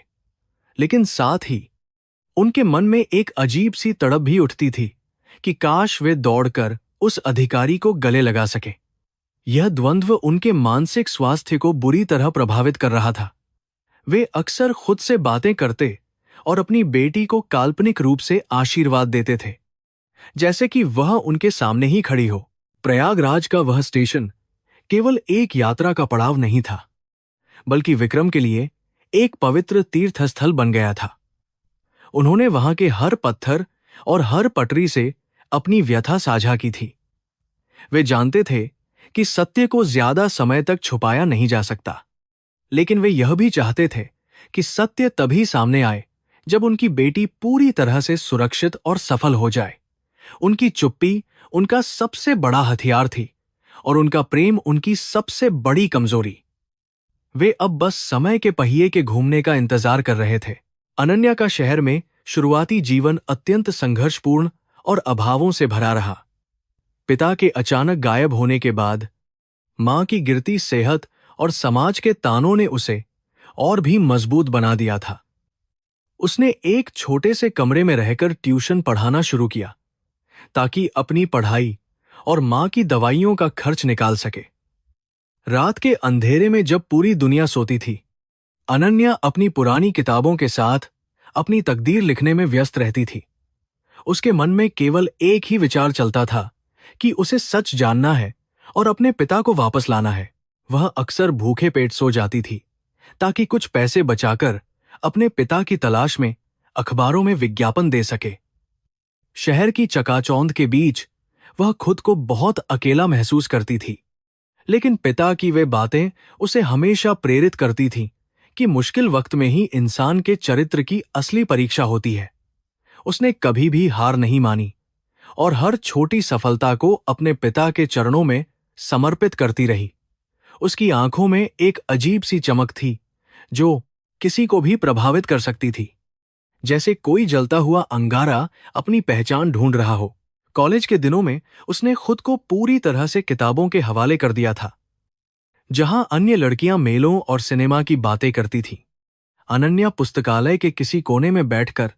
लेकिन साथ ही उनके मन में एक अजीब सी तड़प भी उठती थी कि काश वे दौड़कर उस अधिकारी को गले लगा सके। यह द्वंद्व उनके मानसिक स्वास्थ्य को बुरी तरह प्रभावित कर रहा था। वे अक्सर खुद से बातें करते और अपनी बेटी को काल्पनिक रूप से आशीर्वाद देते थे, जैसे कि वह उनके सामने ही खड़ी हो। प्रयागराज का वह स्टेशन केवल एक यात्रा का पड़ाव नहीं था, बल्कि विक्रम के लिए एक पवित्र तीर्थस्थल बन गया था। उन्होंने वहां के हर पत्थर और हर पटरी से अपनी व्यथा साझा की थी। वे जानते थे कि सत्य को ज्यादा समय तक छुपाया नहीं जा सकता, लेकिन वे यह भी चाहते थे कि सत्य तभी सामने आए जब उनकी बेटी पूरी तरह से सुरक्षित और सफल हो जाए। उनकी चुप्पी उनका सबसे बड़ा हथियार थी, और उनका प्रेम उनकी सबसे बड़ी कमजोरी। वे अब बस समय के पहिए के घूमने का इंतजार कर रहे थे। अनन्या का शहर में शुरुआती जीवन अत्यंत संघर्षपूर्ण और अभावों से भरा रहा। पिता के अचानक गायब होने के बाद मां की गिरती सेहत और समाज के तानों ने उसे और भी मजबूत बना दिया था। उसने एक छोटे से कमरे में रहकर ट्यूशन पढ़ाना शुरू किया, ताकि अपनी पढ़ाई और मां की दवाइयों का खर्च निकाल सके। रात के अंधेरे में जब पूरी दुनिया सोती थी, अनन्या अपनी पुरानी किताबों के साथ अपनी तकदीर लिखने में व्यस्त रहती थी। उसके मन में केवल एक ही विचार चलता था कि उसे सच जानना है और अपने पिता को वापस लाना है। वह अक्सर भूखे पेट सो जाती थी ताकि कुछ पैसे बचाकर अपने पिता की तलाश में अखबारों में विज्ञापन दे सके। शहर की चकाचौंध के बीच वह खुद को बहुत अकेला महसूस करती थी, लेकिन पिता की वे बातें उसे हमेशा प्रेरित करती थीं कि मुश्किल वक्त में ही इंसान के चरित्र की असली परीक्षा होती है। उसने कभी भी हार नहीं मानी और हर छोटी सफलता को अपने पिता के चरणों में समर्पित करती रही। उसकी आंखों में एक अजीब सी चमक थी जो किसी को भी प्रभावित कर सकती थी, जैसे कोई जलता हुआ अंगारा अपनी पहचान ढूंढ रहा हो। कॉलेज के दिनों में उसने खुद को पूरी तरह से किताबों के हवाले कर दिया था। जहां अन्य लड़कियां मेलों और सिनेमा की बातें करती थीं, अनन्या पुस्तकालय के किसी कोने में बैठकर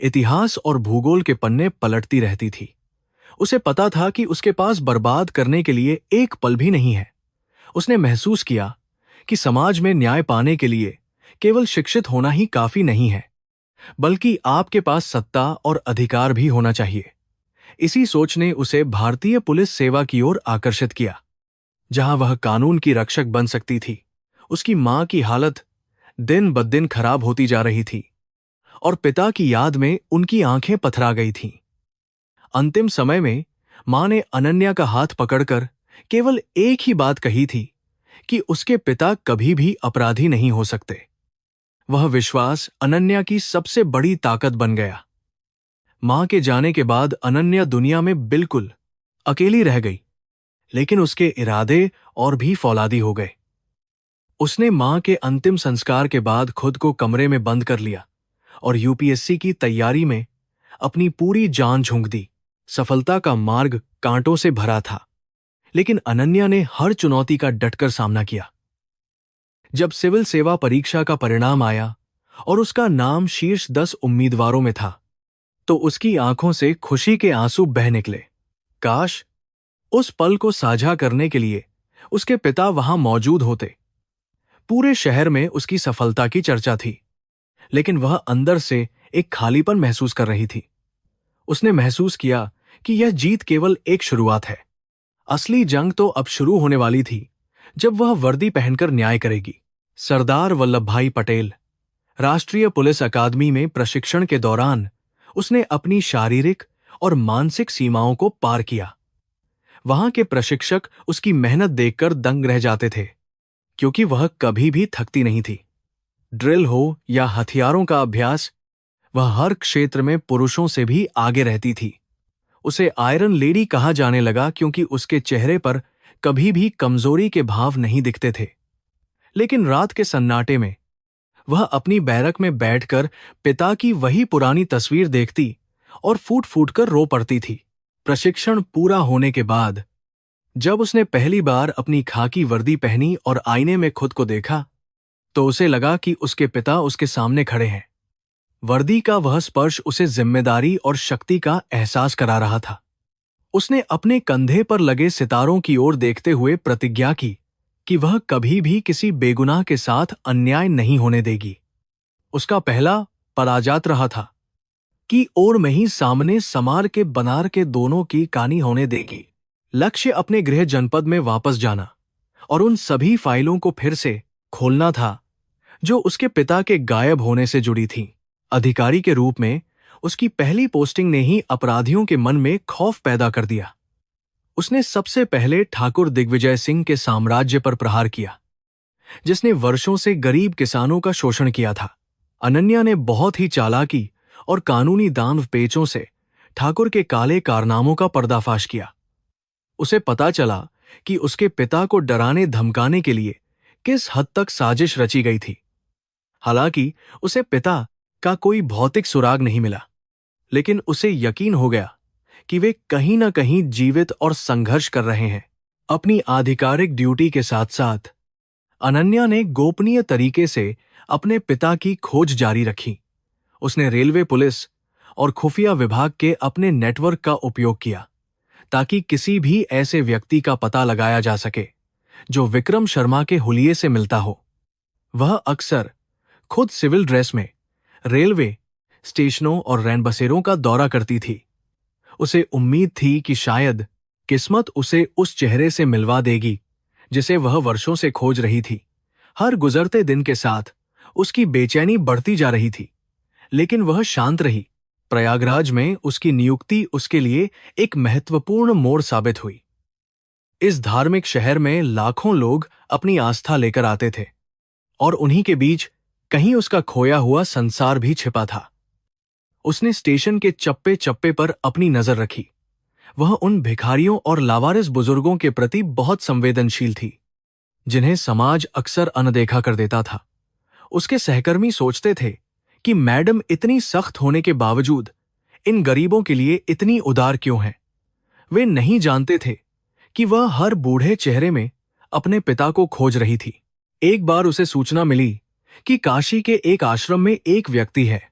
इतिहास और भूगोल के पन्ने पलटती रहती थी। उसे पता था कि उसके पास बर्बाद करने के लिए एक पल भी नहीं है। उसने महसूस किया कि समाज में न्याय पाने के लिए केवल शिक्षित होना ही काफी नहीं है, बल्कि आपके पास सत्ता और अधिकार भी होना चाहिए। इसी सोच ने उसे भारतीय पुलिस सेवा की ओर आकर्षित किया, जहां वह कानून की रक्षक बन सकती थी। उसकी मां की हालत दिन ब दिन खराब होती जा रही थी और पिता की याद में उनकी आंखें पथरा गई थीं। अंतिम समय में मां ने अनन्या का हाथ पकड़कर केवल एक ही बात कही थी कि उसके पिता कभी भी अपराधी नहीं हो सकते। वह विश्वास अनन्या की सबसे बड़ी ताकत बन गया। मां के जाने के बाद अनन्या दुनिया में बिल्कुल अकेली रह गई, लेकिन उसके इरादे और भी फौलादी हो गए। उसने मां के अंतिम संस्कार के बाद खुद को कमरे में बंद कर लिया और यूपीएससी की तैयारी में अपनी पूरी जान झोंक दी। सफलता का मार्ग कांटों से भरा था, लेकिन अनन्या ने हर चुनौती का डटकर सामना किया। जब सिविल सेवा परीक्षा का परिणाम आया और उसका नाम शीर्ष 10 उम्मीदवारों में था, तो उसकी आंखों से खुशी के आंसू बह निकले। काश उस पल को साझा करने के लिए उसके पिता वहां मौजूद होते। पूरे शहर में उसकी सफलता की चर्चा थी, लेकिन वह अंदर से एक खालीपन महसूस कर रही थी। उसने महसूस किया कि यह जीत केवल एक शुरुआत है। असली जंग तो अब शुरू होने वाली थी, जब वह वर्दी पहनकर न्याय करेगी। सरदार वल्लभ भाई पटेल राष्ट्रीय पुलिस अकादमी में प्रशिक्षण के दौरान उसने अपनी शारीरिक और मानसिक सीमाओं को पार किया। वहां के प्रशिक्षक उसकी मेहनत देखकर दंग रह जाते थे, क्योंकि वह कभी भी थकती नहीं थी। ड्रिल हो या हथियारों का अभ्यास, वह हर क्षेत्र में पुरुषों से भी आगे रहती थी। उसे आयरन लेडी कहा जाने लगा क्योंकि उसके चेहरे पर कभी भी कमजोरी के भाव नहीं दिखते थे। लेकिन रात के सन्नाटे में वह अपनी बैरक में बैठकर पिता की वही पुरानी तस्वीर देखती और फूट फूट कर रो पड़ती थी। प्रशिक्षण पूरा होने के बाद जब उसने पहली बार अपनी खाकी वर्दी पहनी और आईने में खुद को देखा, तो उसे लगा कि उसके पिता उसके सामने खड़े हैं। वर्दी का वह स्पर्श उसे जिम्मेदारी और शक्ति का एहसास करा रहा था। उसने अपने कंधे पर लगे सितारों की ओर देखते हुए प्रतिज्ञा की कि वह कभी भी किसी बेगुनाह के साथ अन्याय नहीं होने देगी। उसका पहला पराजात रहा था कि और में ही सामने समार के बनार के दोनों की कहानी होने देगी। लक्ष्य अपने गृह जनपद में वापस जाना और उन सभी फाइलों को फिर से खोलना था जो उसके पिता के गायब होने से जुड़ी थीं। अधिकारी के रूप में उसकी पहली पोस्टिंग ने ही अपराधियों के मन में खौफ पैदा कर दिया। उसने सबसे पहले ठाकुर दिग्विजय सिंह के साम्राज्य पर प्रहार किया, जिसने वर्षों से गरीब किसानों का शोषण किया था। अनन्या ने बहुत ही चालाकी और कानूनी दांव पेचों से ठाकुर के काले कारनामों का पर्दाफाश किया। उसे पता चला कि उसके पिता को डराने धमकाने के लिए किस हद तक साजिश रची गई थी। हालांकि उसे पिता का कोई भौतिक सुराग नहीं मिला, लेकिन उसे यकीन हो गया कि वे कहीं न कहीं जीवित और संघर्ष कर रहे हैं। अपनी आधिकारिक ड्यूटी के साथ साथ अनन्या ने गोपनीय तरीके से अपने पिता की खोज जारी रखी। उसने रेलवे पुलिस और खुफिया विभाग के अपने नेटवर्क का उपयोग किया ताकि किसी भी ऐसे व्यक्ति का पता लगाया जा सके जो विक्रम शर्मा के हुलिये से मिलता हो। वह अक्सर खुद सिविल ड्रेस में रेलवे स्टेशनों और रैन बसेरों का दौरा करती थी। उसे उम्मीद थी कि शायद किस्मत उसे उस चेहरे से मिलवा देगी जिसे वह वर्षों से खोज रही थी। हर गुजरते दिन के साथ उसकी बेचैनी बढ़ती जा रही थी, लेकिन वह शांत रही। प्रयागराज में उसकी नियुक्ति उसके लिए एक महत्वपूर्ण मोड़ साबित हुई। इस धार्मिक शहर में लाखों लोग अपनी आस्था लेकर आते थे, और उन्हीं के बीच कहीं उसका खोया हुआ संसार भी छिपा था। उसने स्टेशन के चप्पे चप्पे पर अपनी नजर रखी। वह उन भिखारियों और लावारिस बुजुर्गों के प्रति बहुत संवेदनशील थी, जिन्हें समाज अक्सर अनदेखा कर देता था। उसके सहकर्मी सोचते थे कि मैडम इतनी सख्त होने के बावजूद इन गरीबों के लिए इतनी उदार क्यों है। वे नहीं जानते थे कि वह हर बूढ़े चेहरे में अपने पिता को खोज रही थी। एक बार उसे सूचना मिली कि काशी के एक आश्रम में एक व्यक्ति है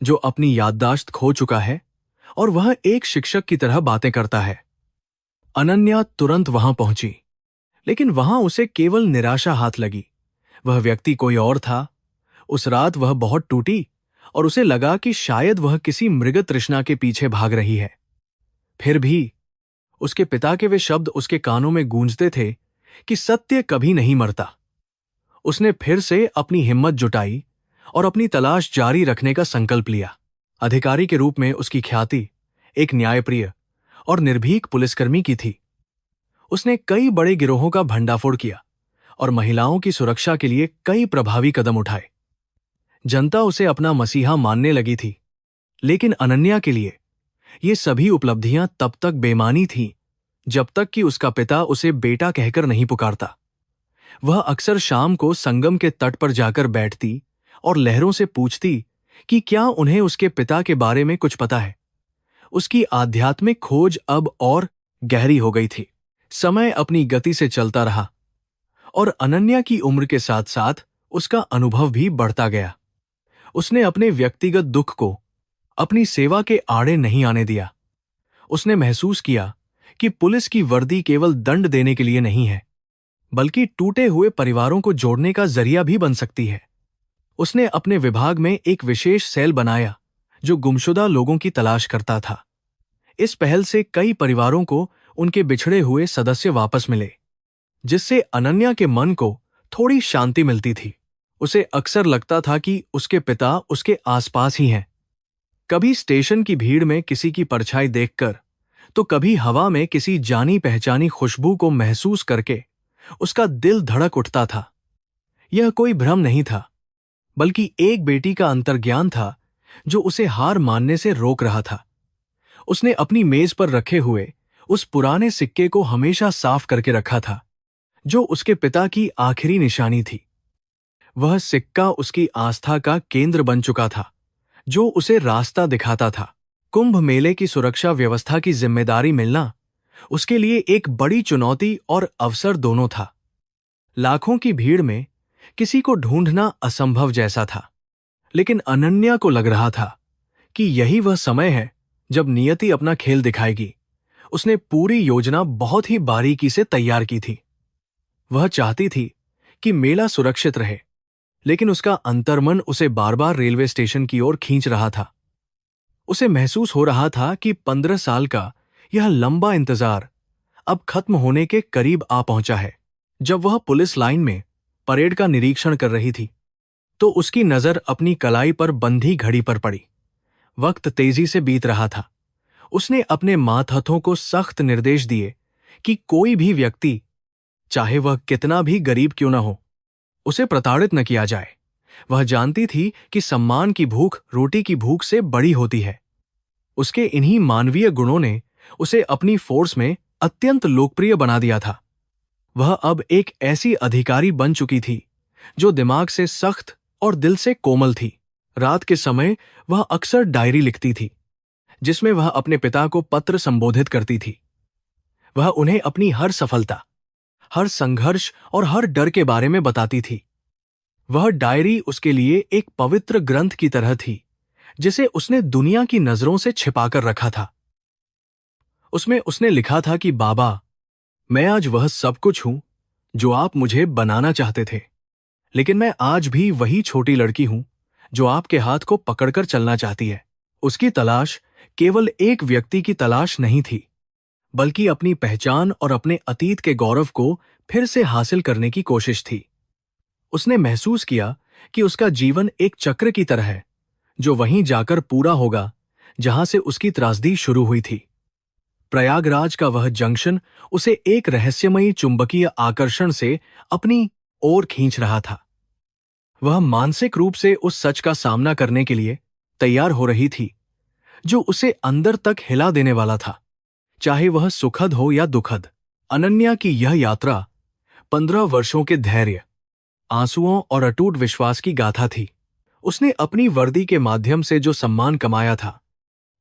जो अपनी याददाश्त खो चुका है और वह एक शिक्षक की तरह बातें करता है। अनन्या तुरंत वहां पहुंची, लेकिन वहां उसे केवल निराशा हाथ लगी। वह व्यक्ति कोई और था। उस रात वह बहुत टूटी और उसे लगा कि शायद वह किसी मृग तृष्णा के पीछे भाग रही है। फिर भी उसके पिता के वे शब्द उसके कानों में गूंजते थे कि सत्य कभी नहीं मरता। उसने फिर से अपनी हिम्मत जुटाई और अपनी तलाश जारी रखने का संकल्प लिया। अधिकारी के रूप में उसकी ख्याति एक न्यायप्रिय और निर्भीक पुलिसकर्मी की थी। उसने कई बड़े गिरोहों का भंडाफोड़ किया और महिलाओं की सुरक्षा के लिए कई प्रभावी कदम उठाए। जनता उसे अपना मसीहा मानने लगी थी, लेकिन अनन्या के लिए ये सभी उपलब्धियां तब तक बेमानी थीं जब तक कि उसका पिता उसे बेटा कहकर नहीं पुकारता। वह अक्सर शाम को संगम के तट पर जाकर बैठती और लहरों से पूछती कि क्या उन्हें उसके पिता के बारे में कुछ पता है। उसकी आध्यात्मिक खोज अब और गहरी हो गई थी। समय अपनी गति से चलता रहा और अनन्या की उम्र के साथ साथ उसका अनुभव भी बढ़ता गया। उसने अपने व्यक्तिगत दुख को अपनी सेवा के आड़े नहीं आने दिया। उसने महसूस किया कि पुलिस की वर्दी केवल दंड देने के लिए नहीं है, बल्कि टूटे हुए परिवारों को जोड़ने का जरिया भी बन सकती है। उसने अपने विभाग में एक विशेष सेल बनाया जो गुमशुदा लोगों की तलाश करता था। इस पहल से कई परिवारों को उनके बिछड़े हुए सदस्य वापस मिले, जिससे अनन्या के मन को थोड़ी शांति मिलती थी। उसे अक्सर लगता था कि उसके पिता उसके आसपास ही हैं, कभी स्टेशन की भीड़ में किसी की परछाई देखकर, तो कभी हवा में किसी जानी पहचानी खुशबू को महसूस करके उसका दिल धड़क उठता था। यह कोई भ्रम नहीं था, बल्कि एक बेटी का अंतर्ज्ञान था जो उसे हार मानने से रोक रहा था। उसने अपनी मेज पर रखे हुए उस पुराने सिक्के को हमेशा साफ करके रखा था, जो उसके पिता की आखिरी निशानी थी। वह सिक्का उसकी आस्था का केंद्र बन चुका था, जो उसे रास्ता दिखाता था। कुंभ मेले की सुरक्षा व्यवस्था की जिम्मेदारी मिलना उसके लिए एक बड़ी चुनौती और अवसर दोनों था। लाखों की भीड़ में किसी को ढूंढना असंभव जैसा था, लेकिन अनन्या को लग रहा था कि यही वह समय है जब नियति अपना खेल दिखाएगी। उसने पूरी योजना बहुत ही बारीकी से तैयार की थी। वह चाहती थी कि मेला सुरक्षित रहे, लेकिन उसका अंतर्मन उसे बार बार रेलवे स्टेशन की ओर खींच रहा था। उसे महसूस हो रहा था कि 15 साल का यह लंबा इंतजार अब खत्म होने के करीब आ पहुंचा है। जब वह पुलिस लाइन में परेड का निरीक्षण कर रही थी, तो उसकी नजर अपनी कलाई पर बंधी घड़ी पर पड़ी। वक्त तेजी से बीत रहा था। उसने अपने मातहतों को सख्त निर्देश दिए कि कोई भी व्यक्ति, चाहे वह कितना भी गरीब क्यों न हो, उसे प्रताड़ित न किया जाए। वह जानती थी कि सम्मान की भूख रोटी की भूख से बड़ी होती है। उसके इन्हीं मानवीय गुणों ने उसे अपनी फोर्स में अत्यंत लोकप्रिय बना दिया था। वह अब एक ऐसी अधिकारी बन चुकी थी जो दिमाग से सख्त और दिल से कोमल थी। रात के समय वह अक्सर डायरी लिखती थी, जिसमें वह अपने पिता को पत्र संबोधित करती थी। वह उन्हें अपनी हर सफलता, हर संघर्ष और हर डर के बारे में बताती थी। वह डायरी उसके लिए एक पवित्र ग्रंथ की तरह थी, जिसे उसने दुनिया की नजरों से छिपाकर रखा था। उसमें उसने लिखा था कि बाबा, मैं आज वह सब कुछ हूं जो आप मुझे बनाना चाहते थे। लेकिन मैं आज भी वही छोटी लड़की हूं जो आपके हाथ को पकड़कर चलना चाहती है। उसकी तलाश केवल एक व्यक्ति की तलाश नहीं थी, बल्कि अपनी पहचान और अपने अतीत के गौरव को फिर से हासिल करने की कोशिश थी। उसने महसूस किया कि उसका जीवन एक चक्र की तरह है, जो वहीं जाकर पूरा होगा जहां से उसकी त्रासदी शुरू हुई थी। प्रयागराज का वह जंक्शन उसे एक रहस्यमयी चुंबकीय आकर्षण से अपनी ओर खींच रहा था। वह मानसिक रूप से उस सच का सामना करने के लिए तैयार हो रही थी जो उसे अंदर तक हिला देने वाला था, चाहे वह सुखद हो या दुखद। अनन्या की यह यात्रा 15 वर्षों के धैर्य, आंसुओं और अटूट विश्वास की गाथा थी। उसने अपनी वर्दी के माध्यम से जो सम्मान कमाया था,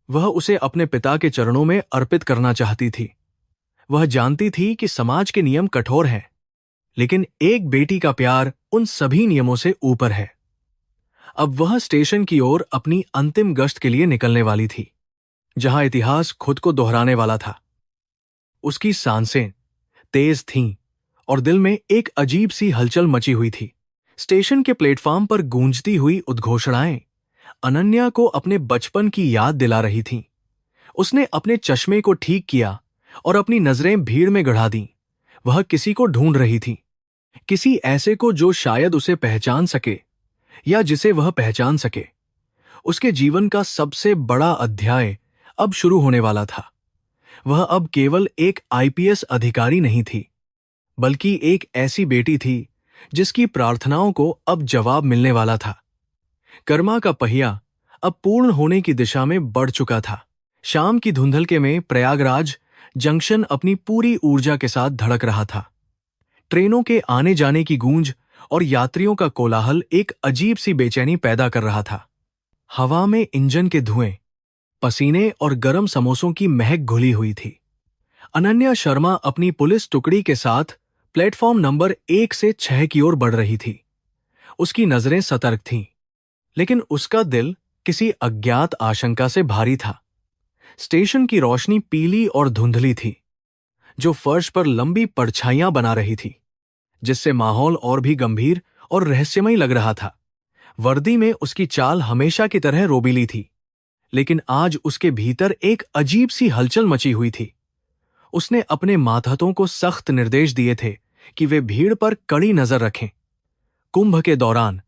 वह उसे अपने पिता के चरणों में अर्पित करना चाहती थी। वह जानती थी कि समाज के नियम कठोर हैं, लेकिन एक बेटी का प्यार उन सभी नियमों से ऊपर है। अब वह स्टेशन की ओर अपनी अंतिम गश्त के लिए निकलने वाली थी, जहां इतिहास खुद को दोहराने वाला था। उसकी सांसें तेज थीं और दिल में एक अजीब सी हलचल मची हुई थी। स्टेशन के प्लेटफॉर्म पर गूंजती हुई उद्घोषणाएं अनन्या को अपने बचपन की याद दिला रही थीं। उसने अपने चश्मे को ठीक किया और अपनी नजरें भीड़ में गड़ा दीं। वह किसी को ढूंढ रही थी, किसी ऐसे को जो शायद उसे पहचान सके या जिसे वह पहचान सके। उसके जीवन का सबसे बड़ा अध्याय अब शुरू होने वाला था। वह अब केवल एक आईपीएस अधिकारी नहीं थी, बल्कि एक ऐसी बेटी थी जिसकी प्रार्थनाओं को अब जवाब मिलने वाला था। कर्मा का पहिया अब पूर्ण होने की दिशा में बढ़ चुका था। शाम की धुंधलके में प्रयागराज जंक्शन अपनी पूरी ऊर्जा के साथ धड़क रहा था। ट्रेनों के आने जाने की गूंज और यात्रियों का कोलाहल एक अजीब सी बेचैनी पैदा कर रहा था। हवा में इंजन के धुएं, पसीने और गरम समोसों की महक घुली हुई थी। अनन्या शर्मा अपनी पुलिस टुकड़ी के साथ प्लेटफॉर्म नंबर 1 से 6 की ओर बढ़ रही थी। उसकी नजरें सतर्क थीं, लेकिन उसका दिल किसी अज्ञात आशंका से भारी था। स्टेशन की रोशनी पीली और धुंधली थी, जो फर्श पर लंबी परछाइयां बना रही थी, जिससे माहौल और भी गंभीर और रहस्यमय लग रहा था। वर्दी में उसकी चाल हमेशा की तरह रोबीली थी, लेकिन आज उसके भीतर एक अजीब सी हलचल मची हुई थी। उसने अपने मातहतों को सख्त निर्देश दिए थे कि वे भीड़ पर कड़ी नजर रखें। कुंभ के दौरान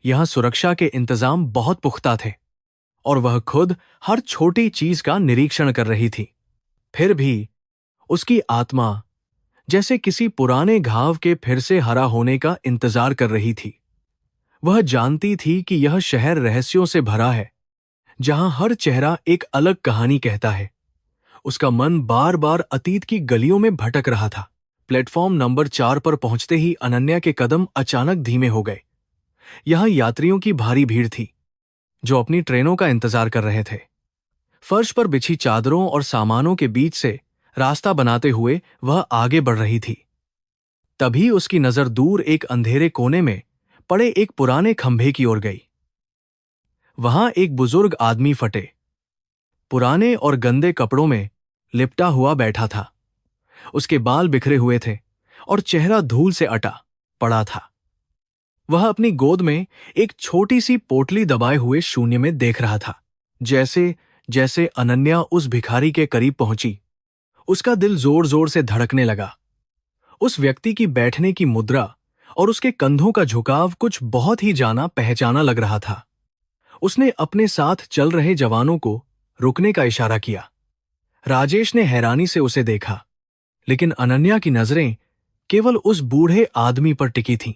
यहां सुरक्षा के इंतजाम बहुत पुख्ता थे और वह खुद हर छोटी चीज का निरीक्षण कर रही थी। फिर भी उसकी आत्मा जैसे किसी पुराने घाव के फिर से हरा होने का इंतजार कर रही थी। वह जानती थी कि यह शहर रहस्यों से भरा है, जहां हर चेहरा एक अलग कहानी कहता है। उसका मन बार बार अतीत की गलियों में भटक रहा था। प्लेटफॉर्म नंबर 4 पर पहुंचते ही अनन्या के कदम अचानक धीमे हो गए। यहां यात्रियों की भारी भीड़ थी, जो अपनी ट्रेनों का इंतजार कर रहे थे। फर्श पर बिछी चादरों और सामानों के बीच से रास्ता बनाते हुए वह आगे बढ़ रही थी। तभी उसकी नजर दूर एक अंधेरे कोने में पड़े एक पुराने खंभे की ओर गई। वहां एक बुजुर्ग आदमी फटे, पुराने और गंदे कपड़ों में लिपटा हुआ बैठा था। उसके बाल बिखरे हुए थे और चेहरा धूल से अटा पड़ा था। वह अपनी गोद में एक छोटी सी पोटली दबाए हुए शून्य में देख रहा था। जैसे जैसे अनन्या उस भिखारी के करीब पहुंची, उसका दिल जोर जोर से धड़कने लगा। उस व्यक्ति की बैठने की मुद्रा और उसके कंधों का झुकाव कुछ बहुत ही जाना पहचाना लग रहा था। उसने अपने साथ चल रहे जवानों को रुकने का इशारा किया। राजेश ने हैरानी से उसे देखा, लेकिन अनन्या की नजरें केवल उस बूढ़े आदमी पर टिकी थीं।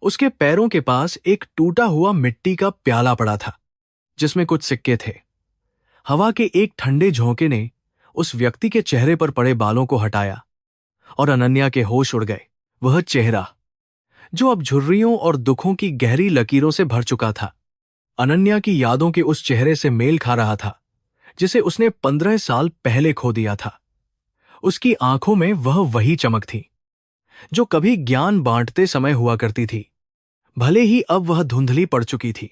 उसके पैरों के पास एक टूटा हुआ मिट्टी का प्याला पड़ा था, जिसमें कुछ सिक्के थे। हवा के एक ठंडे झोंके ने उस व्यक्ति के चेहरे पर पड़े बालों को हटाया और अनन्या के होश उड़ गए। वह चेहरा, जो अब झुर्रियों और दुखों की गहरी लकीरों से भर चुका था, अनन्या की यादों के उस चेहरे से मेल खा रहा था जिसे उसने 15 साल पहले खो दिया था। उसकी आंखों में वह वही चमक थी जो कभी ज्ञान बांटते समय हुआ करती थी, भले ही अब वह धुंधली पड़ चुकी थी।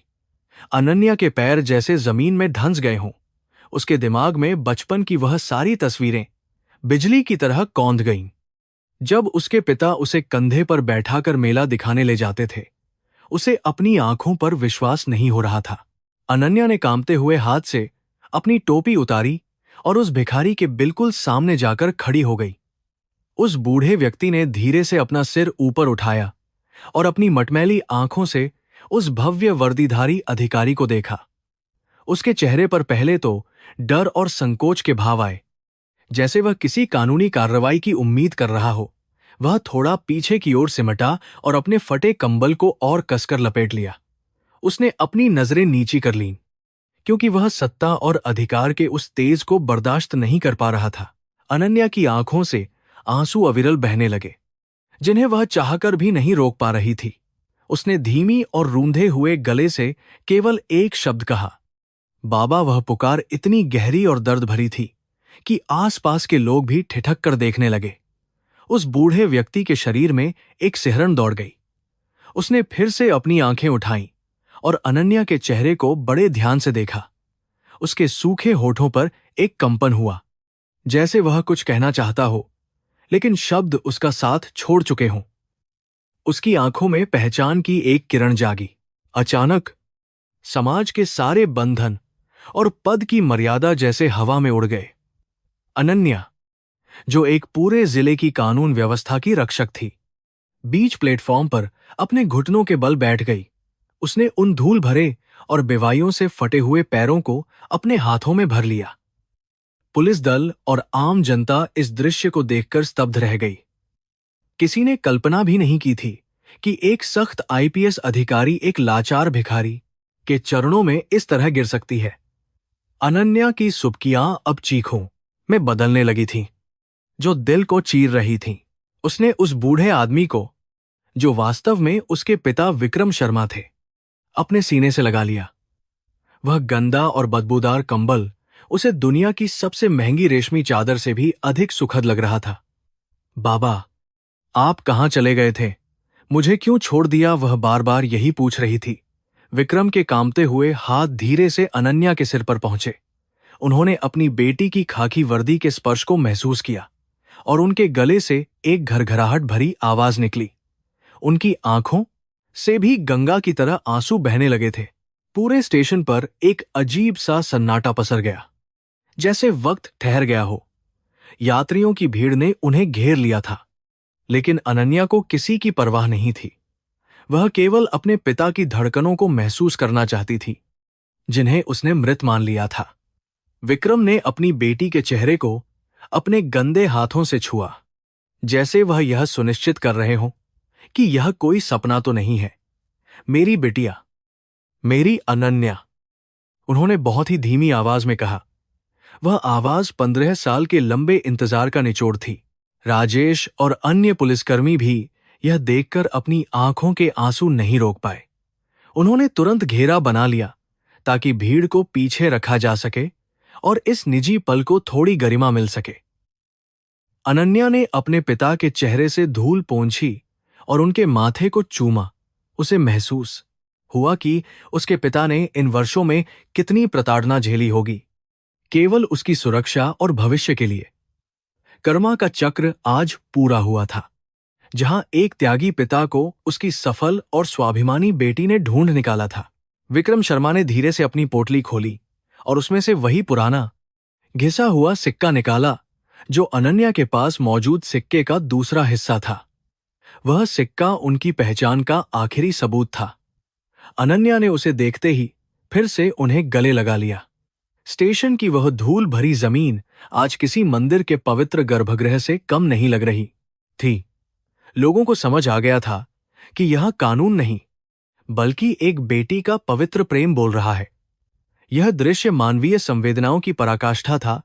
अनन्या के पैर जैसे जमीन में धंस गए हों। उसके दिमाग में बचपन की वह सारी तस्वीरें बिजली की तरह कौंध गईं। जब उसके पिता उसे कंधे पर बैठाकर मेला दिखाने ले जाते थे, उसे अपनी आंखों पर विश्वास नहीं हो रहा था। अनन्या ने कांपते हुए हाथ से अपनी टोपी उतारी और उस भिखारी के बिल्कुल सामने जाकर खड़ी हो गई। उस बूढ़े व्यक्ति ने धीरे से अपना सिर ऊपर उठाया और अपनी मटमैली आंखों से उस भव्य वर्दीधारी अधिकारी को देखा। उसके चेहरे पर पहले तो डर और संकोच के भाव आए, जैसे वह किसी कानूनी कार्रवाई की उम्मीद कर रहा हो। वह थोड़ा पीछे की ओर सिमटा और अपने फटे कंबल को और कसकर लपेट लिया। उसने अपनी नजरें नीची कर लीं, क्योंकि वह सत्ता और अधिकार के उस तेज को बर्दाश्त नहीं कर पा रहा था। अनन्या की आंखों से आंसू अविरल बहने लगे, जिन्हें वह चाहकर भी नहीं रोक पा रही थी। उसने धीमी और रूंधे हुए गले से केवल एक शब्द कहा, बाबा। वह पुकार इतनी गहरी और दर्द भरी थी कि आसपास के लोग भी ठिठक कर देखने लगे। उस बूढ़े व्यक्ति के शरीर में एक सिहरन दौड़ गई। उसने फिर से अपनी आंखें उठाईं और अनन्या के चेहरे को बड़े ध्यान से देखा। उसके सूखे होठों पर एक कंपन हुआ, जैसे वह कुछ कहना चाहता हो, लेकिन शब्द उसका साथ छोड़ चुके हों। उसकी आंखों में पहचान की एक किरण जागी। अचानक समाज के सारे बंधन और पद की मर्यादा जैसे हवा में उड़ गए। अनन्या, जो एक पूरे जिले की कानून व्यवस्था की रक्षक थी, बीच प्लेटफॉर्म पर अपने घुटनों के बल बैठ गई। उसने उन धूल भरे और बेवाइयों से फटे हुए पैरों को अपने हाथों में भर लिया। पुलिस दल और आम जनता इस दृश्य को देखकर स्तब्ध रह गई। किसी ने कल्पना भी नहीं की थी कि एक सख्त आईपीएस अधिकारी एक लाचार भिखारी के चरणों में इस तरह गिर सकती है। अनन्या की सुबकियां अब चीखों में बदलने लगी थीं, जो दिल को चीर रही थीं। उसने उस बूढ़े आदमी को, जो वास्तव में उसके पिता विक्रम शर्मा थे, अपने सीने से लगा लिया। वह गंदा और बदबूदार कंबल उसे दुनिया की सबसे महंगी रेशमी चादर से भी अधिक सुखद लग रहा था। बाबा, आप कहां चले गए थे? मुझे क्यों छोड़ दिया? वह बार बार यही पूछ रही थी। विक्रम के कांपते हुए हाथ धीरे से अनन्या के सिर पर पहुंचे। उन्होंने अपनी बेटी की खाकी वर्दी के स्पर्श को महसूस किया और उनके गले से एक घरघराहट भरी आवाज निकली। उनकी आंखों से भी गंगा की तरह आंसू बहने लगे थे। पूरे स्टेशन पर एक अजीब सा सन्नाटा पसर गया, जैसे वक्त ठहर गया हो। यात्रियों की भीड़ ने उन्हें घेर लिया था, लेकिन अनन्या को किसी की परवाह नहीं थी। वह केवल अपने पिता की धड़कनों को महसूस करना चाहती थी, जिन्हें उसने मृत मान लिया था। विक्रम ने अपनी बेटी के चेहरे को अपने गंदे हाथों से छुआ, जैसे वह यह सुनिश्चित कर रहे हों कि यह कोई सपना तो नहीं है। मेरी बिटिया, मेरी अनन्या, उन्होंने बहुत ही धीमी आवाज में कहा। वह आवाज 15 साल के लंबे इंतजार का निचोड़ थी। राजेश और अन्य पुलिसकर्मी भी यह देखकर अपनी आंखों के आंसू नहीं रोक पाए। उन्होंने तुरंत घेरा बना लिया ताकि भीड़ को पीछे रखा जा सके और इस निजी पल को थोड़ी गरिमा मिल सके। अनन्या ने अपने पिता के चेहरे से धूल पोंछी और उनके माथे को चूमा। उसे महसूस हुआ कि उसके पिता ने इन वर्षों में कितनी प्रताड़ना झेली होगी, केवल उसकी सुरक्षा और भविष्य के लिए। कर्मा का चक्र आज पूरा हुआ था। जहां एक त्यागी पिता को उसकी सफल और स्वाभिमानी बेटी ने ढूंढ निकाला था। विक्रम शर्मा ने धीरे से अपनी पोटली खोली और उसमें से वही पुराना घिसा हुआ सिक्का निकाला जो अनन्या के पास मौजूद सिक्के का दूसरा हिस्सा था। वह सिक्का उनकी पहचान का आखिरी सबूत था। अनन्या ने उसे देखते ही फिर से उन्हें गले लगा लिया। स्टेशन की वह धूल भरी जमीन आज किसी मंदिर के पवित्र गर्भगृह से कम नहीं लग रही थी। लोगों को समझ आ गया था कि यह कानून नहीं, बल्कि एक बेटी का पवित्र प्रेम बोल रहा है। यह दृश्य मानवीय संवेदनाओं की पराकाष्ठा था,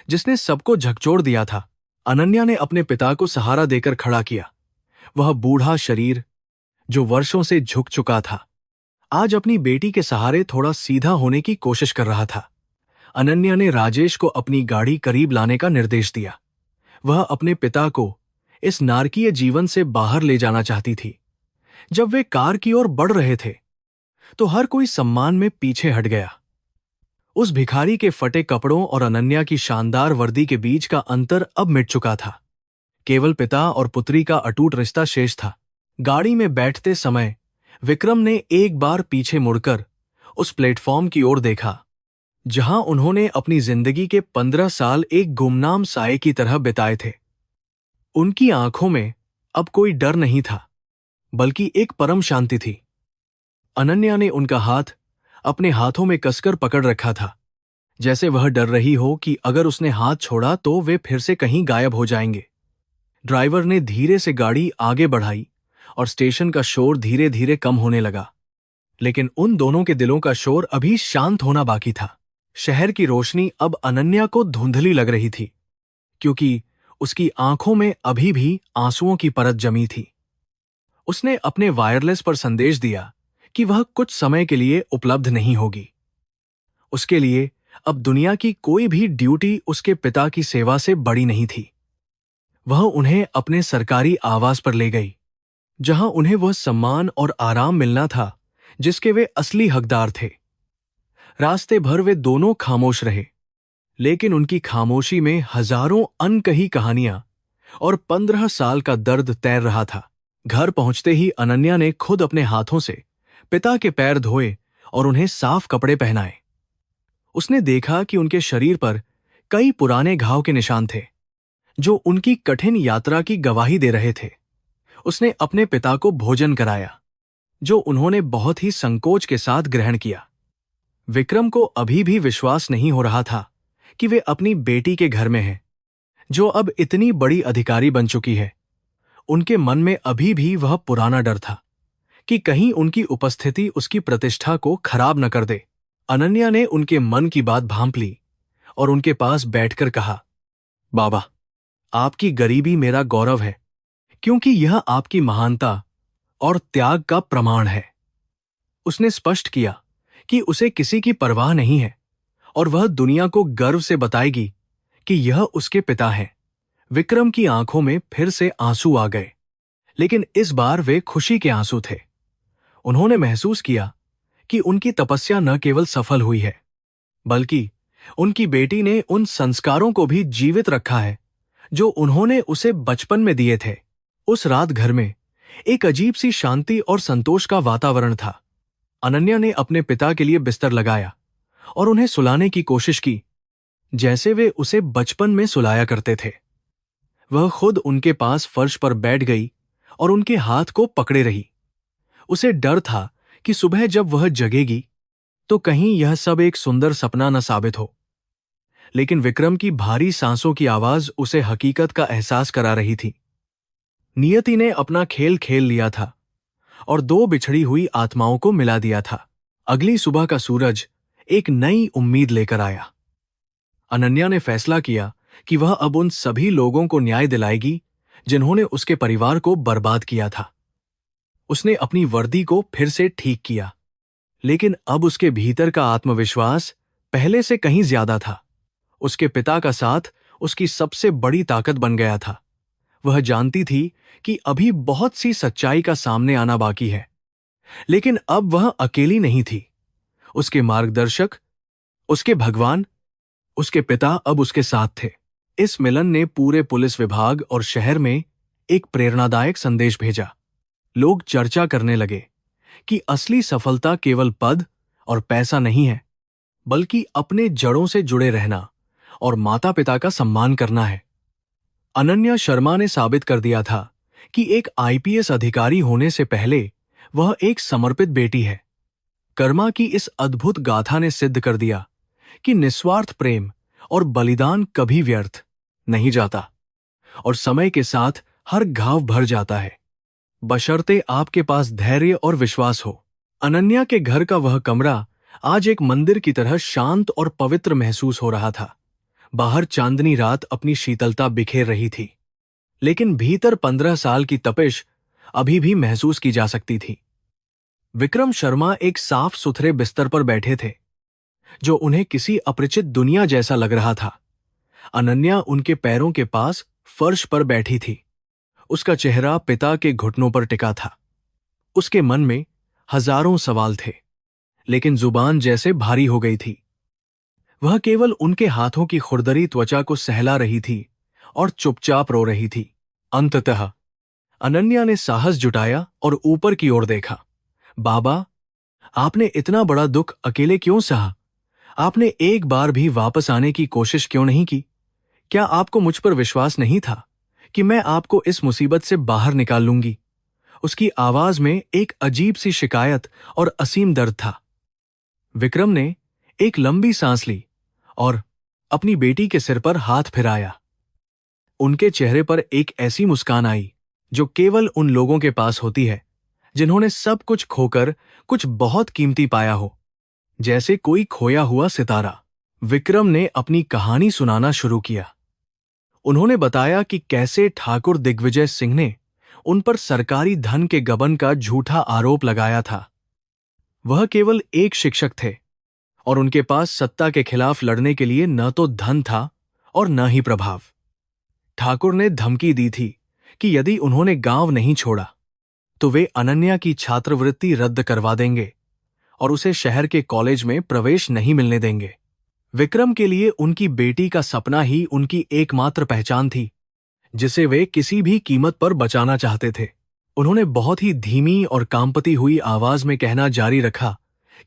जिसने सबको झकझोर दिया था। अनन्या ने अपने पिता को सहारा देकर खड़ा किया। वह बूढ़ा शरीर, जो वर्षों से झुक चुका था, आज अपनी बेटी के सहारे थोड़ा सीधा होने की कोशिश कर रहा था। अनन्या ने राजेश को अपनी गाड़ी करीब लाने का निर्देश दिया। वह अपने पिता को इस नारकीय जीवन से बाहर ले जाना चाहती थी। जब वे कार की ओर बढ़ रहे थे, तो हर कोई सम्मान में पीछे हट गया। उस भिखारी के फटे कपड़ों और अनन्या की शानदार वर्दी के बीच का अंतर अब मिट चुका था, केवल पिता और पुत्री का अटूट रिश्ता शेष था। गाड़ी में बैठते समय विक्रम ने एक बार पीछे मुड़कर उस प्लेटफॉर्म की ओर देखा जहां उन्होंने अपनी जिंदगी के 15 साल एक गुमनाम साये की तरह बिताए थे। उनकी आंखों में अब कोई डर नहीं था, बल्कि एक परम शांति थी। अनन्या ने उनका हाथ अपने हाथों में कसकर पकड़ रखा था, जैसे वह डर रही हो कि अगर उसने हाथ छोड़ा तो वे फिर से कहीं गायब हो जाएंगे। ड्राइवर ने धीरे से गाड़ी आगे बढ़ाई और स्टेशन का शोर धीरे धीरे कम होने लगा। लेकिन उन दोनों के दिलों का शोर अभी शांत होना बाकी था। शहर की रोशनी अब अनन्या को धुंधली लग रही थी, क्योंकि उसकी आंखों में अभी भी आंसुओं की परत जमी थी। उसने अपने वायरलेस पर संदेश दिया कि वह कुछ समय के लिए उपलब्ध नहीं होगी। उसके लिए अब दुनिया की कोई भी ड्यूटी उसके पिता की सेवा से बड़ी नहीं थी। वह उन्हें अपने सरकारी आवास पर ले गई, जहां उन्हें वह सम्मान और आराम मिलना था जिसके वे असली हकदार थे। रास्ते भर वे दोनों खामोश रहे, लेकिन उनकी खामोशी में हजारों अनकही कहानियां और 15 साल का दर्द तैर रहा था। घर पहुंचते ही अनन्या ने खुद अपने हाथों से पिता के पैर धोए और उन्हें साफ कपड़े पहनाए। उसने देखा कि उनके शरीर पर कई पुराने घाव के निशान थे, जो उनकी कठिन यात्रा की गवाही दे रहे थे। उसने अपने पिता को भोजन कराया, जो उन्होंने बहुत ही संकोच के साथ ग्रहण किया। विक्रम को अभी भी विश्वास नहीं हो रहा था कि वे अपनी बेटी के घर में हैं, जो अब इतनी बड़ी अधिकारी बन चुकी है। उनके मन में अभी भी वह पुराना डर था कि कहीं उनकी उपस्थिति उसकी प्रतिष्ठा को खराब न कर दे। अनन्या ने उनके मन की बात भांप ली और उनके पास बैठकर कहा, बाबा, आपकी गरीबी मेरा गौरव है, क्योंकि यह आपकी महानता और त्याग का प्रमाण है। उसने स्पष्ट किया कि उसे किसी की परवाह नहीं है और वह दुनिया को गर्व से बताएगी कि यह उसके पिता हैं। विक्रम की आंखों में फिर से आंसू आ गए, लेकिन इस बार वे खुशी के आंसू थे। उन्होंने महसूस किया कि उनकी तपस्या न केवल सफल हुई है, बल्कि उनकी बेटी ने उन संस्कारों को भी जीवित रखा है जो उन्होंने उसे बचपन में दिए थे। उस रात घर में एक अजीब सी शांति और संतोष का वातावरण था। अनन्या ने अपने पिता के लिए बिस्तर लगाया और उन्हें सुलाने की कोशिश की, जैसे वे उसे बचपन में सुलाया करते थे। वह खुद उनके पास फर्श पर बैठ गई और उनके हाथ को पकड़े रही। उसे डर था कि सुबह जब वह जगेगी तो कहीं यह सब एक सुंदर सपना न साबित हो। लेकिन विक्रम की भारी सांसों की आवाज उसे हकीकत का एहसास करा रही थी। नियति ने अपना खेल खेल लिया था और दो बिछड़ी हुई आत्माओं को मिला दिया था। अगली सुबह का सूरज एक नई उम्मीद लेकर आया। अनन्या ने फैसला किया कि वह अब उन सभी लोगों को न्याय दिलाएगी जिन्होंने उसके परिवार को बर्बाद किया था। उसने अपनी वर्दी को फिर से ठीक किया, लेकिन अब उसके भीतर का आत्मविश्वास पहले से कहीं ज्यादा था। उसके पिता का साथ उसकी सबसे बड़ी ताकत बन गया था। वह जानती थी कि अभी बहुत सी सच्चाई का सामने आना बाकी है, लेकिन अब वह अकेली नहीं थी। उसके मार्गदर्शक, उसके भगवान, उसके पिता अब उसके साथ थे। इस मिलन ने पूरे पुलिस विभाग और शहर में एक प्रेरणादायक संदेश भेजा। लोग चर्चा करने लगे कि असली सफलता केवल पद और पैसा नहीं है, बल्कि अपने जड़ों से जुड़े रहना और माता पिता का सम्मान करना है। अनन्या शर्मा ने साबित कर दिया था कि एक आईपीएस अधिकारी होने से पहले वह एक समर्पित बेटी है। कर्मा की इस अद्भुत गाथा ने सिद्ध कर दिया कि निस्वार्थ प्रेम और बलिदान कभी व्यर्थ नहीं जाता और समय के साथ हर घाव भर जाता है, बशर्ते आपके पास धैर्य और विश्वास हो। अनन्या के घर का वह कमरा आज एक मंदिर की तरह शांत और पवित्र महसूस हो रहा था। बाहर चांदनी रात अपनी शीतलता बिखेर रही थी, लेकिन भीतर 15 साल की तपिश अभी भी महसूस की जा सकती थी। विक्रम शर्मा एक साफ सुथरे बिस्तर पर बैठे थे, जो उन्हें किसी अपरिचित दुनिया जैसा लग रहा था। अनन्या उनके पैरों के पास फर्श पर बैठी थी। उसका चेहरा पिता के घुटनों पर टिका था। उसके मन में हजारों सवाल थे, लेकिन जुबान जैसे भारी हो गई थी। वह केवल उनके हाथों की खुरदरी त्वचा को सहला रही थी और चुपचाप रो रही थी। अंततः अनन्या ने साहस जुटाया और ऊपर की ओर देखा। बाबा, आपने इतना बड़ा दुख अकेले क्यों सहा? आपने एक बार भी वापस आने की कोशिश क्यों नहीं की? क्या आपको मुझ पर विश्वास नहीं था कि मैं आपको इस मुसीबत से बाहर निकाल लूंगी? उसकी आवाज में एक अजीब सी शिकायत और असीम दर्द था। विक्रम ने एक लंबी सांस ली और अपनी बेटी के सिर पर हाथ फिराया। उनके चेहरे पर एक ऐसी मुस्कान आई जो केवल उन लोगों के पास होती है जिन्होंने सब कुछ खोकर कुछ बहुत कीमती पाया हो, जैसे कोई खोया हुआ सितारा। विक्रम ने अपनी कहानी सुनाना शुरू किया। उन्होंने बताया कि कैसे ठाकुर दिग्विजय सिंह ने उन पर सरकारी धन के गबन का झूठा आरोप लगाया था। वह केवल एक शिक्षक थे और उनके पास सत्ता के खिलाफ लड़ने के लिए न तो धन था और न ही प्रभाव। ठाकुर ने धमकी दी थी कि यदि उन्होंने गांव नहीं छोड़ा तो वे अनन्या की छात्रवृत्ति रद्द करवा देंगे और उसे शहर के कॉलेज में प्रवेश नहीं मिलने देंगे। विक्रम के लिए उनकी बेटी का सपना ही उनकी एकमात्र पहचान थी, जिसे वे किसी भी कीमत पर बचाना चाहते थे। उन्होंने बहुत ही धीमी और कांपती हुई आवाज में कहना जारी रखा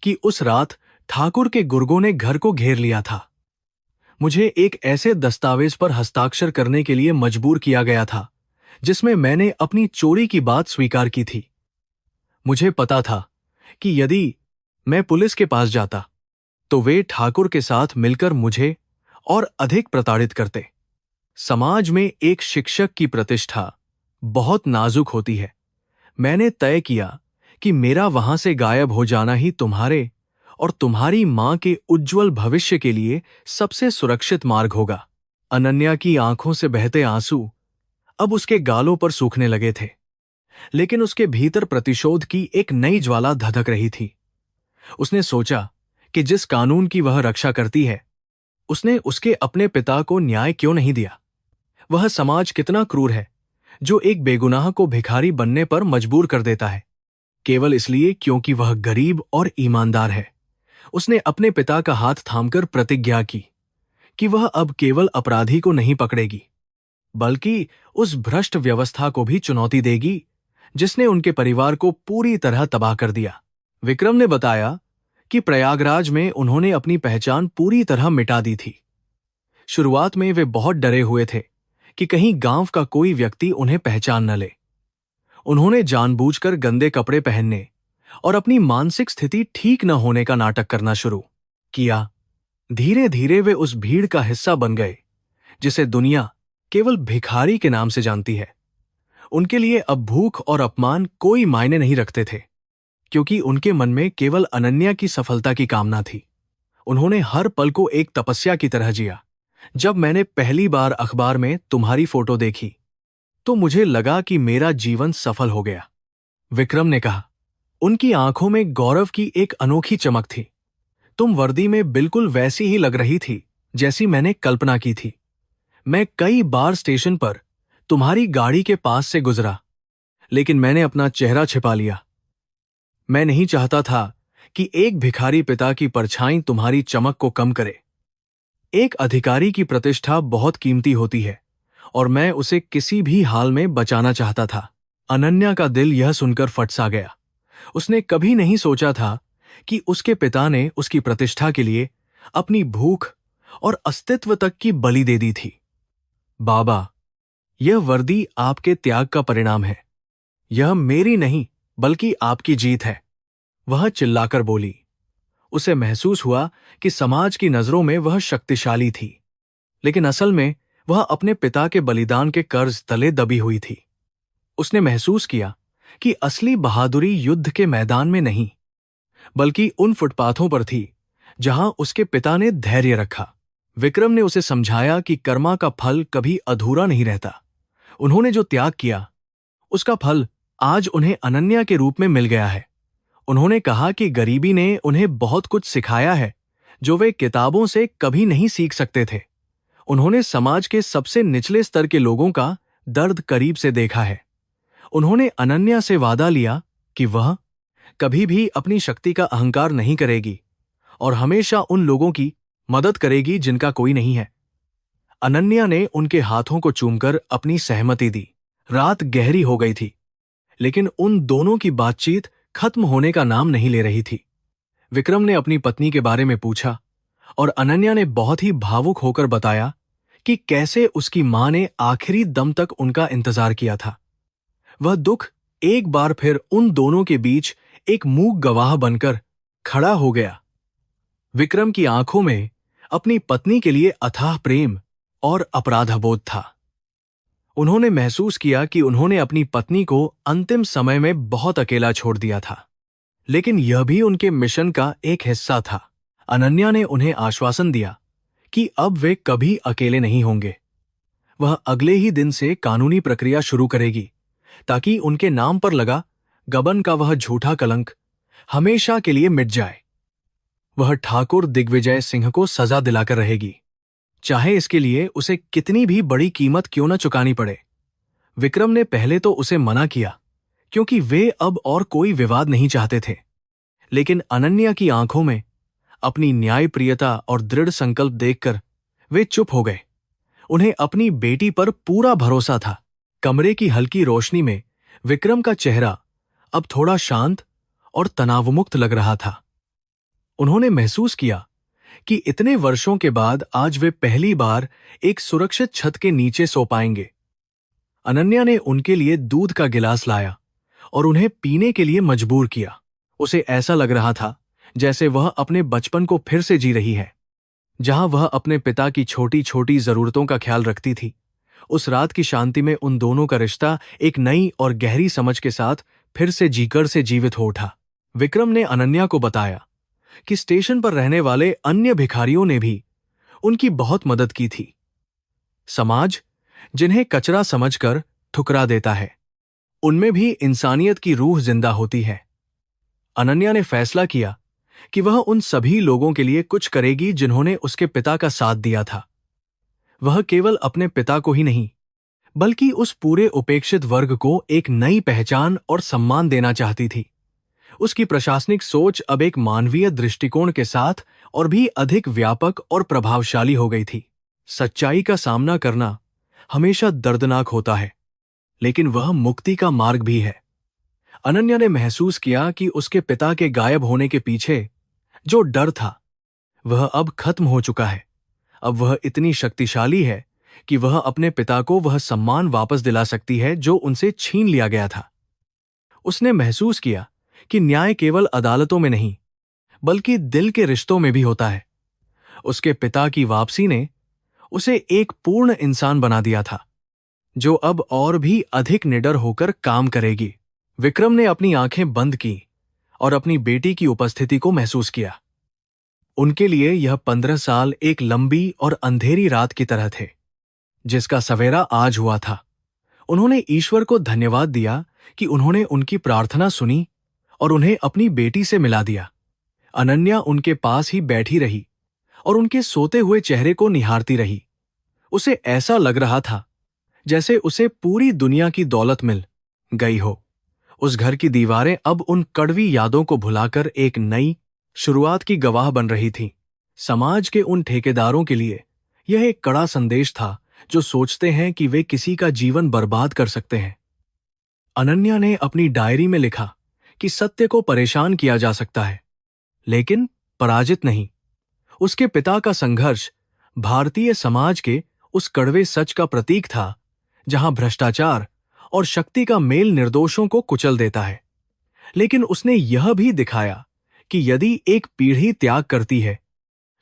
कि उस रात ठाकुर के गुर्गों ने घर को घेर लिया था। मुझे एक ऐसे दस्तावेज पर हस्ताक्षर करने के लिए मजबूर किया गया था जिसमें मैंने अपनी चोरी की बात स्वीकार की थी। मुझे पता था कि यदि मैं पुलिस के पास जाता तो वे ठाकुर के साथ मिलकर मुझे और अधिक प्रताड़ित करते। समाज में एक शिक्षक की प्रतिष्ठा बहुत नाजुक होती है। मैंने तय किया कि मेरा वहां से गायब हो जाना ही तुम्हारे और तुम्हारी मां के उज्जवल भविष्य के लिए सबसे सुरक्षित मार्ग होगा। अनन्या की आंखों से बहते आंसू अब उसके गालों पर सूखने लगे थे, लेकिन उसके भीतर प्रतिशोध की एक नई ज्वाला धधक रही थी। उसने सोचा कि जिस कानून की वह रक्षा करती है, उसने उसके अपने पिता को न्याय क्यों नहीं दिया? वह समाज कितना क्रूर है जो एक बेगुनाह को भिखारी बनने पर मजबूर कर देता है, केवल इसलिए क्योंकि वह गरीब और ईमानदार है। उसने अपने पिता का हाथ थामकर प्रतिज्ञा की कि वह अब केवल अपराधी को नहीं पकड़ेगी, बल्कि उस भ्रष्ट व्यवस्था को भी चुनौती देगी जिसने उनके परिवार को पूरी तरह तबाह कर दिया। विक्रम ने बताया कि प्रयागराज में उन्होंने अपनी पहचान पूरी तरह मिटा दी थी। शुरुआत में वे बहुत डरे हुए थे कि कहीं गांव का कोई व्यक्ति उन्हें पहचान न ले। उन्होंने जानबूझकर गंदे कपड़े पहनने और अपनी मानसिक स्थिति ठीक न होने का नाटक करना शुरू किया। धीरे धीरे वे उस भीड़ का हिस्सा बन गए जिसे दुनिया केवल भिखारी के नाम से जानती है। उनके लिए अब भूख और अपमान कोई मायने नहीं रखते थे, क्योंकि उनके मन में केवल अनन्या की सफलता की कामना थी। उन्होंने हर पल को एक तपस्या की तरह जिया। जब मैंने पहली बार अखबार में तुम्हारी फोटो देखी तो मुझे लगा कि मेरा जीवन सफल हो गया, विक्रम ने कहा। उनकी आंखों में गौरव की एक अनोखी चमक थी। तुम वर्दी में बिल्कुल वैसी ही लग रही थी जैसी मैंने कल्पना की थी। मैं कई बार स्टेशन पर तुम्हारी गाड़ी के पास से गुजरा, लेकिन मैंने अपना चेहरा छिपा लिया। मैं नहीं चाहता था कि एक भिखारी पिता की परछाई तुम्हारी चमक को कम करे। एक अधिकारी की प्रतिष्ठा बहुत कीमती होती है और मैं उसे किसी भी हाल में बचाना चाहता था। अनन्या का दिल यह सुनकर फट सा गया। उसने कभी नहीं सोचा था कि उसके पिता ने उसकी प्रतिष्ठा के लिए अपनी भूख और अस्तित्व तक की बलि दे दी थी। बाबा, यह वर्दी आपके त्याग का परिणाम है। यह मेरी नहीं बल्कि आपकी जीत है, वह चिल्लाकर बोली। उसे महसूस हुआ कि समाज की नजरों में वह शक्तिशाली थी, लेकिन असल में वह अपने पिता के बलिदान के कर्ज तले दबी हुई थी। उसने महसूस किया कि असली बहादुरी युद्ध के मैदान में नहीं, बल्कि उन फुटपाथों पर थी जहां उसके पिता ने धैर्य रखा। विक्रम ने उसे समझाया कि कर्मा का फल कभी अधूरा नहीं रहता। उन्होंने जो त्याग किया उसका फल आज उन्हें अनन्या के रूप में मिल गया है। उन्होंने कहा कि गरीबी ने उन्हें बहुत कुछ सिखाया है जो वे किताबों से कभी नहीं सीख सकते थे। उन्होंने समाज के सबसे निचले स्तर के लोगों का दर्द करीब से देखा है। उन्होंने अनन्या से वादा लिया कि वह कभी भी अपनी शक्ति का अहंकार नहीं करेगी और हमेशा उन लोगों की मदद करेगी जिनका कोई नहीं है। अनन्या ने उनके हाथों को चूमकर अपनी सहमति दी। रात गहरी हो गई थी, लेकिन उन दोनों की बातचीत खत्म होने का नाम नहीं ले रही थी। विक्रम ने अपनी पत्नी के बारे में पूछा और अनन्या ने बहुत ही भावुक होकर बताया कि कैसे उसकी मां ने आखिरी दम तक उनका इंतजार किया था। वह दुख एक बार फिर उन दोनों के बीच एक मूक गवाह बनकर खड़ा हो गया। विक्रम की आंखों में अपनी पत्नी के लिए अथाह प्रेम और अपराधबोध था। उन्होंने महसूस किया कि उन्होंने अपनी पत्नी को अंतिम समय में बहुत अकेला छोड़ दिया था, लेकिन यह भी उनके मिशन का एक हिस्सा था। अनन्या ने उन्हें आश्वासन दिया कि अब वे कभी अकेले नहीं होंगे। वह अगले ही दिन से कानूनी प्रक्रिया शुरू करेगी ताकि उनके नाम पर लगा गबन का वह झूठा कलंक हमेशा के लिए मिट जाए। वह ठाकुर दिग्विजय सिंह को सजा दिलाकर रहेगी, चाहे इसके लिए उसे कितनी भी बड़ी कीमत क्यों न चुकानी पड़े। विक्रम ने पहले तो उसे मना किया क्योंकि वे अब और कोई विवाद नहीं चाहते थे, लेकिन अनन्या की आंखों में अपनी न्यायप्रियता और दृढ़ संकल्प देखकर वे चुप हो गए। उन्हें अपनी बेटी पर पूरा भरोसा था। कमरे की हल्की रोशनी में विक्रम का चेहरा अब थोड़ा शांत और तनावमुक्त लग रहा था। उन्होंने महसूस किया कि इतने वर्षों के बाद आज वे पहली बार एक सुरक्षित छत के नीचे सो पाएंगे। अनन्या ने उनके लिए दूध का गिलास लाया और उन्हें पीने के लिए मजबूर किया। उसे ऐसा लग रहा था जैसे वह अपने बचपन को फिर से जी रही है, जहां वह अपने पिता की छोटी छोटी जरूरतों का ख्याल रखती थी। उस रात की शांति में उन दोनों का रिश्ता एक नई और गहरी समझ के साथ फिर से जीकर से जीवित हो उठा। विक्रम ने अनन्या को बताया कि स्टेशन पर रहने वाले अन्य भिखारियों ने भी उनकी बहुत मदद की थी। समाज जिन्हें कचरा समझकर ठुकरा देता है, उनमें भी इंसानियत की रूह जिंदा होती है। अनन्या ने फैसला किया कि वह उन सभी लोगों के लिए कुछ करेगी जिन्होंने उसके पिता का साथ दिया था। वह केवल अपने पिता को ही नहीं, बल्कि उस पूरे उपेक्षित वर्ग को एक नई पहचान और सम्मान देना चाहती थी। उसकी प्रशासनिक सोच अब एक मानवीय दृष्टिकोण के साथ और भी अधिक व्यापक और प्रभावशाली हो गई थी। सच्चाई का सामना करना हमेशा दर्दनाक होता है, लेकिन वह मुक्ति का मार्ग भी है। अनन्या ने महसूस किया कि उसके पिता के गायब होने के पीछे जो डर था, वह अब खत्म हो चुका है। अब वह इतनी शक्तिशाली है कि वह अपने पिता को वह सम्मान वापस दिला सकती है जो उनसे छीन लिया गया था। उसने महसूस किया कि न्याय केवल अदालतों में नहीं, बल्कि दिल के रिश्तों में भी होता है। उसके पिता की वापसी ने उसे एक पूर्ण इंसान बना दिया था, जो अब और भी अधिक निडर होकर काम करेगी। विक्रम ने अपनी आंखें बंद की और अपनी बेटी की उपस्थिति को महसूस किया। उनके लिए यह 15 साल एक लंबी और अंधेरी रात की तरह थे, जिसका सवेरा आज हुआ था। उन्होंने ईश्वर को धन्यवाद दिया कि उन्होंने उनकी प्रार्थना सुनी और उन्हें अपनी बेटी से मिला दिया। अनन्या उनके पास ही बैठी रही और उनके सोते हुए चेहरे को निहारती रही। उसे ऐसा लग रहा था जैसे उसे पूरी दुनिया की दौलत मिल गई हो। उस घर की दीवारें अब उन कड़वी यादों को भुलाकर एक नई शुरुआत की गवाह बन रही थीं। समाज के उन ठेकेदारों के लिए यह एक कड़ा संदेश था जो सोचते हैं कि वे किसी का जीवन बर्बाद कर सकते हैं। अनन्या ने अपनी डायरी में लिखा कि सत्य को परेशान किया जा सकता है, लेकिन पराजित नहीं। उसके पिता का संघर्ष भारतीय समाज के उस कड़वे सच का प्रतीक था, जहां भ्रष्टाचार और शक्ति का मेल निर्दोषों को कुचल देता है। लेकिन उसने यह भी दिखाया कि यदि एक पीढ़ी त्याग करती है,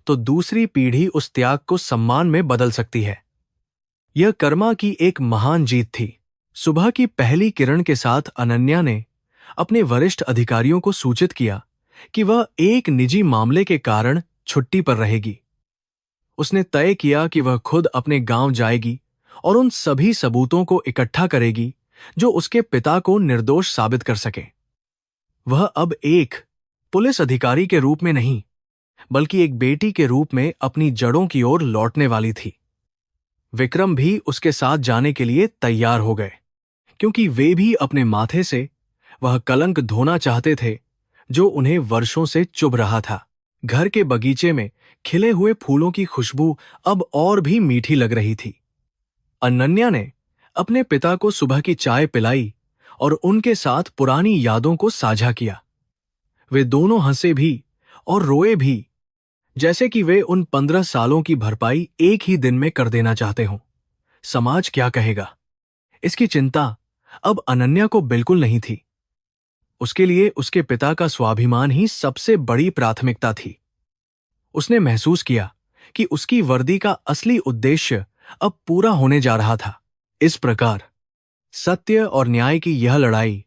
तो दूसरी पीढ़ी उस त्याग को सम्मान में बदल सकती है। यह कर्मा की एक महान जीत थी। सुबह की पहली किरण के साथ अनन्या ने अपने वरिष्ठ अधिकारियों को सूचित किया कि वह एक निजी मामले के कारण छुट्टी पर रहेगी। उसने तय किया कि वह खुद अपने गांव जाएगी और उन सभी सबूतों को इकट्ठा करेगी जो उसके पिता को निर्दोष साबित कर सके। वह अब एक पुलिस अधिकारी के रूप में नहीं, बल्कि एक बेटी के रूप में अपनी जड़ों की ओर लौटने वाली थी। विक्रम भी उसके साथ जाने के लिए तैयार हो गए, क्योंकि वे भी अपने माथे से वह कलंक धोना चाहते थे जो उन्हें वर्षों से चुभ रहा था। घर के बगीचे में खिले हुए फूलों की खुशबू अब और भी मीठी लग रही थी। अनन्या ने अपने पिता को सुबह की चाय पिलाई और उनके साथ पुरानी यादों को साझा किया। वे दोनों हंसे भी और रोए भी, जैसे कि वे उन 15 सालों की भरपाई एक ही दिन में कर देना चाहते हों। समाज क्या कहेगा, इसकी चिंता अब अनन्या को बिल्कुल नहीं थी। उसके लिए उसके पिता का स्वाभिमान ही सबसे बड़ी प्राथमिकता थी। उसने महसूस किया कि उसकी वर्दी का असली उद्देश्य अब पूरा होने जा रहा था। इस प्रकार सत्य और न्याय की यह लड़ाई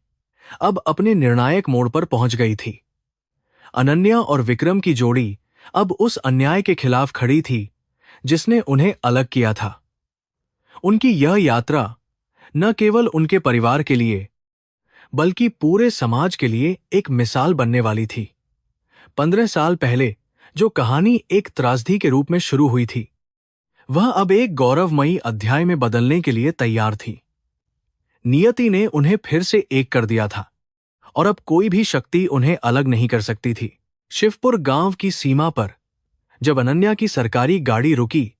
अब अपने निर्णायक मोड़ पर पहुंच गई थी। अनन्या और विक्रम की जोड़ी अब उस अन्याय के खिलाफ खड़ी थी जिसने उन्हें अलग किया था। उनकी यह यात्रा न केवल उनके परिवार के लिए बल्कि पूरे समाज के लिए एक मिसाल बनने वाली थी। 15 साल पहले जो कहानी एक त्रासदी के रूप में शुरू हुई थी, वह अब एक गौरवमयी अध्याय में बदलने के लिए तैयार थी। नियति ने उन्हें फिर से एक कर दिया था और अब कोई भी शक्ति उन्हें अलग नहीं कर सकती थी। शिवपुर गांव की सीमा पर जब अनन्या की सरकारी गाड़ी रुकी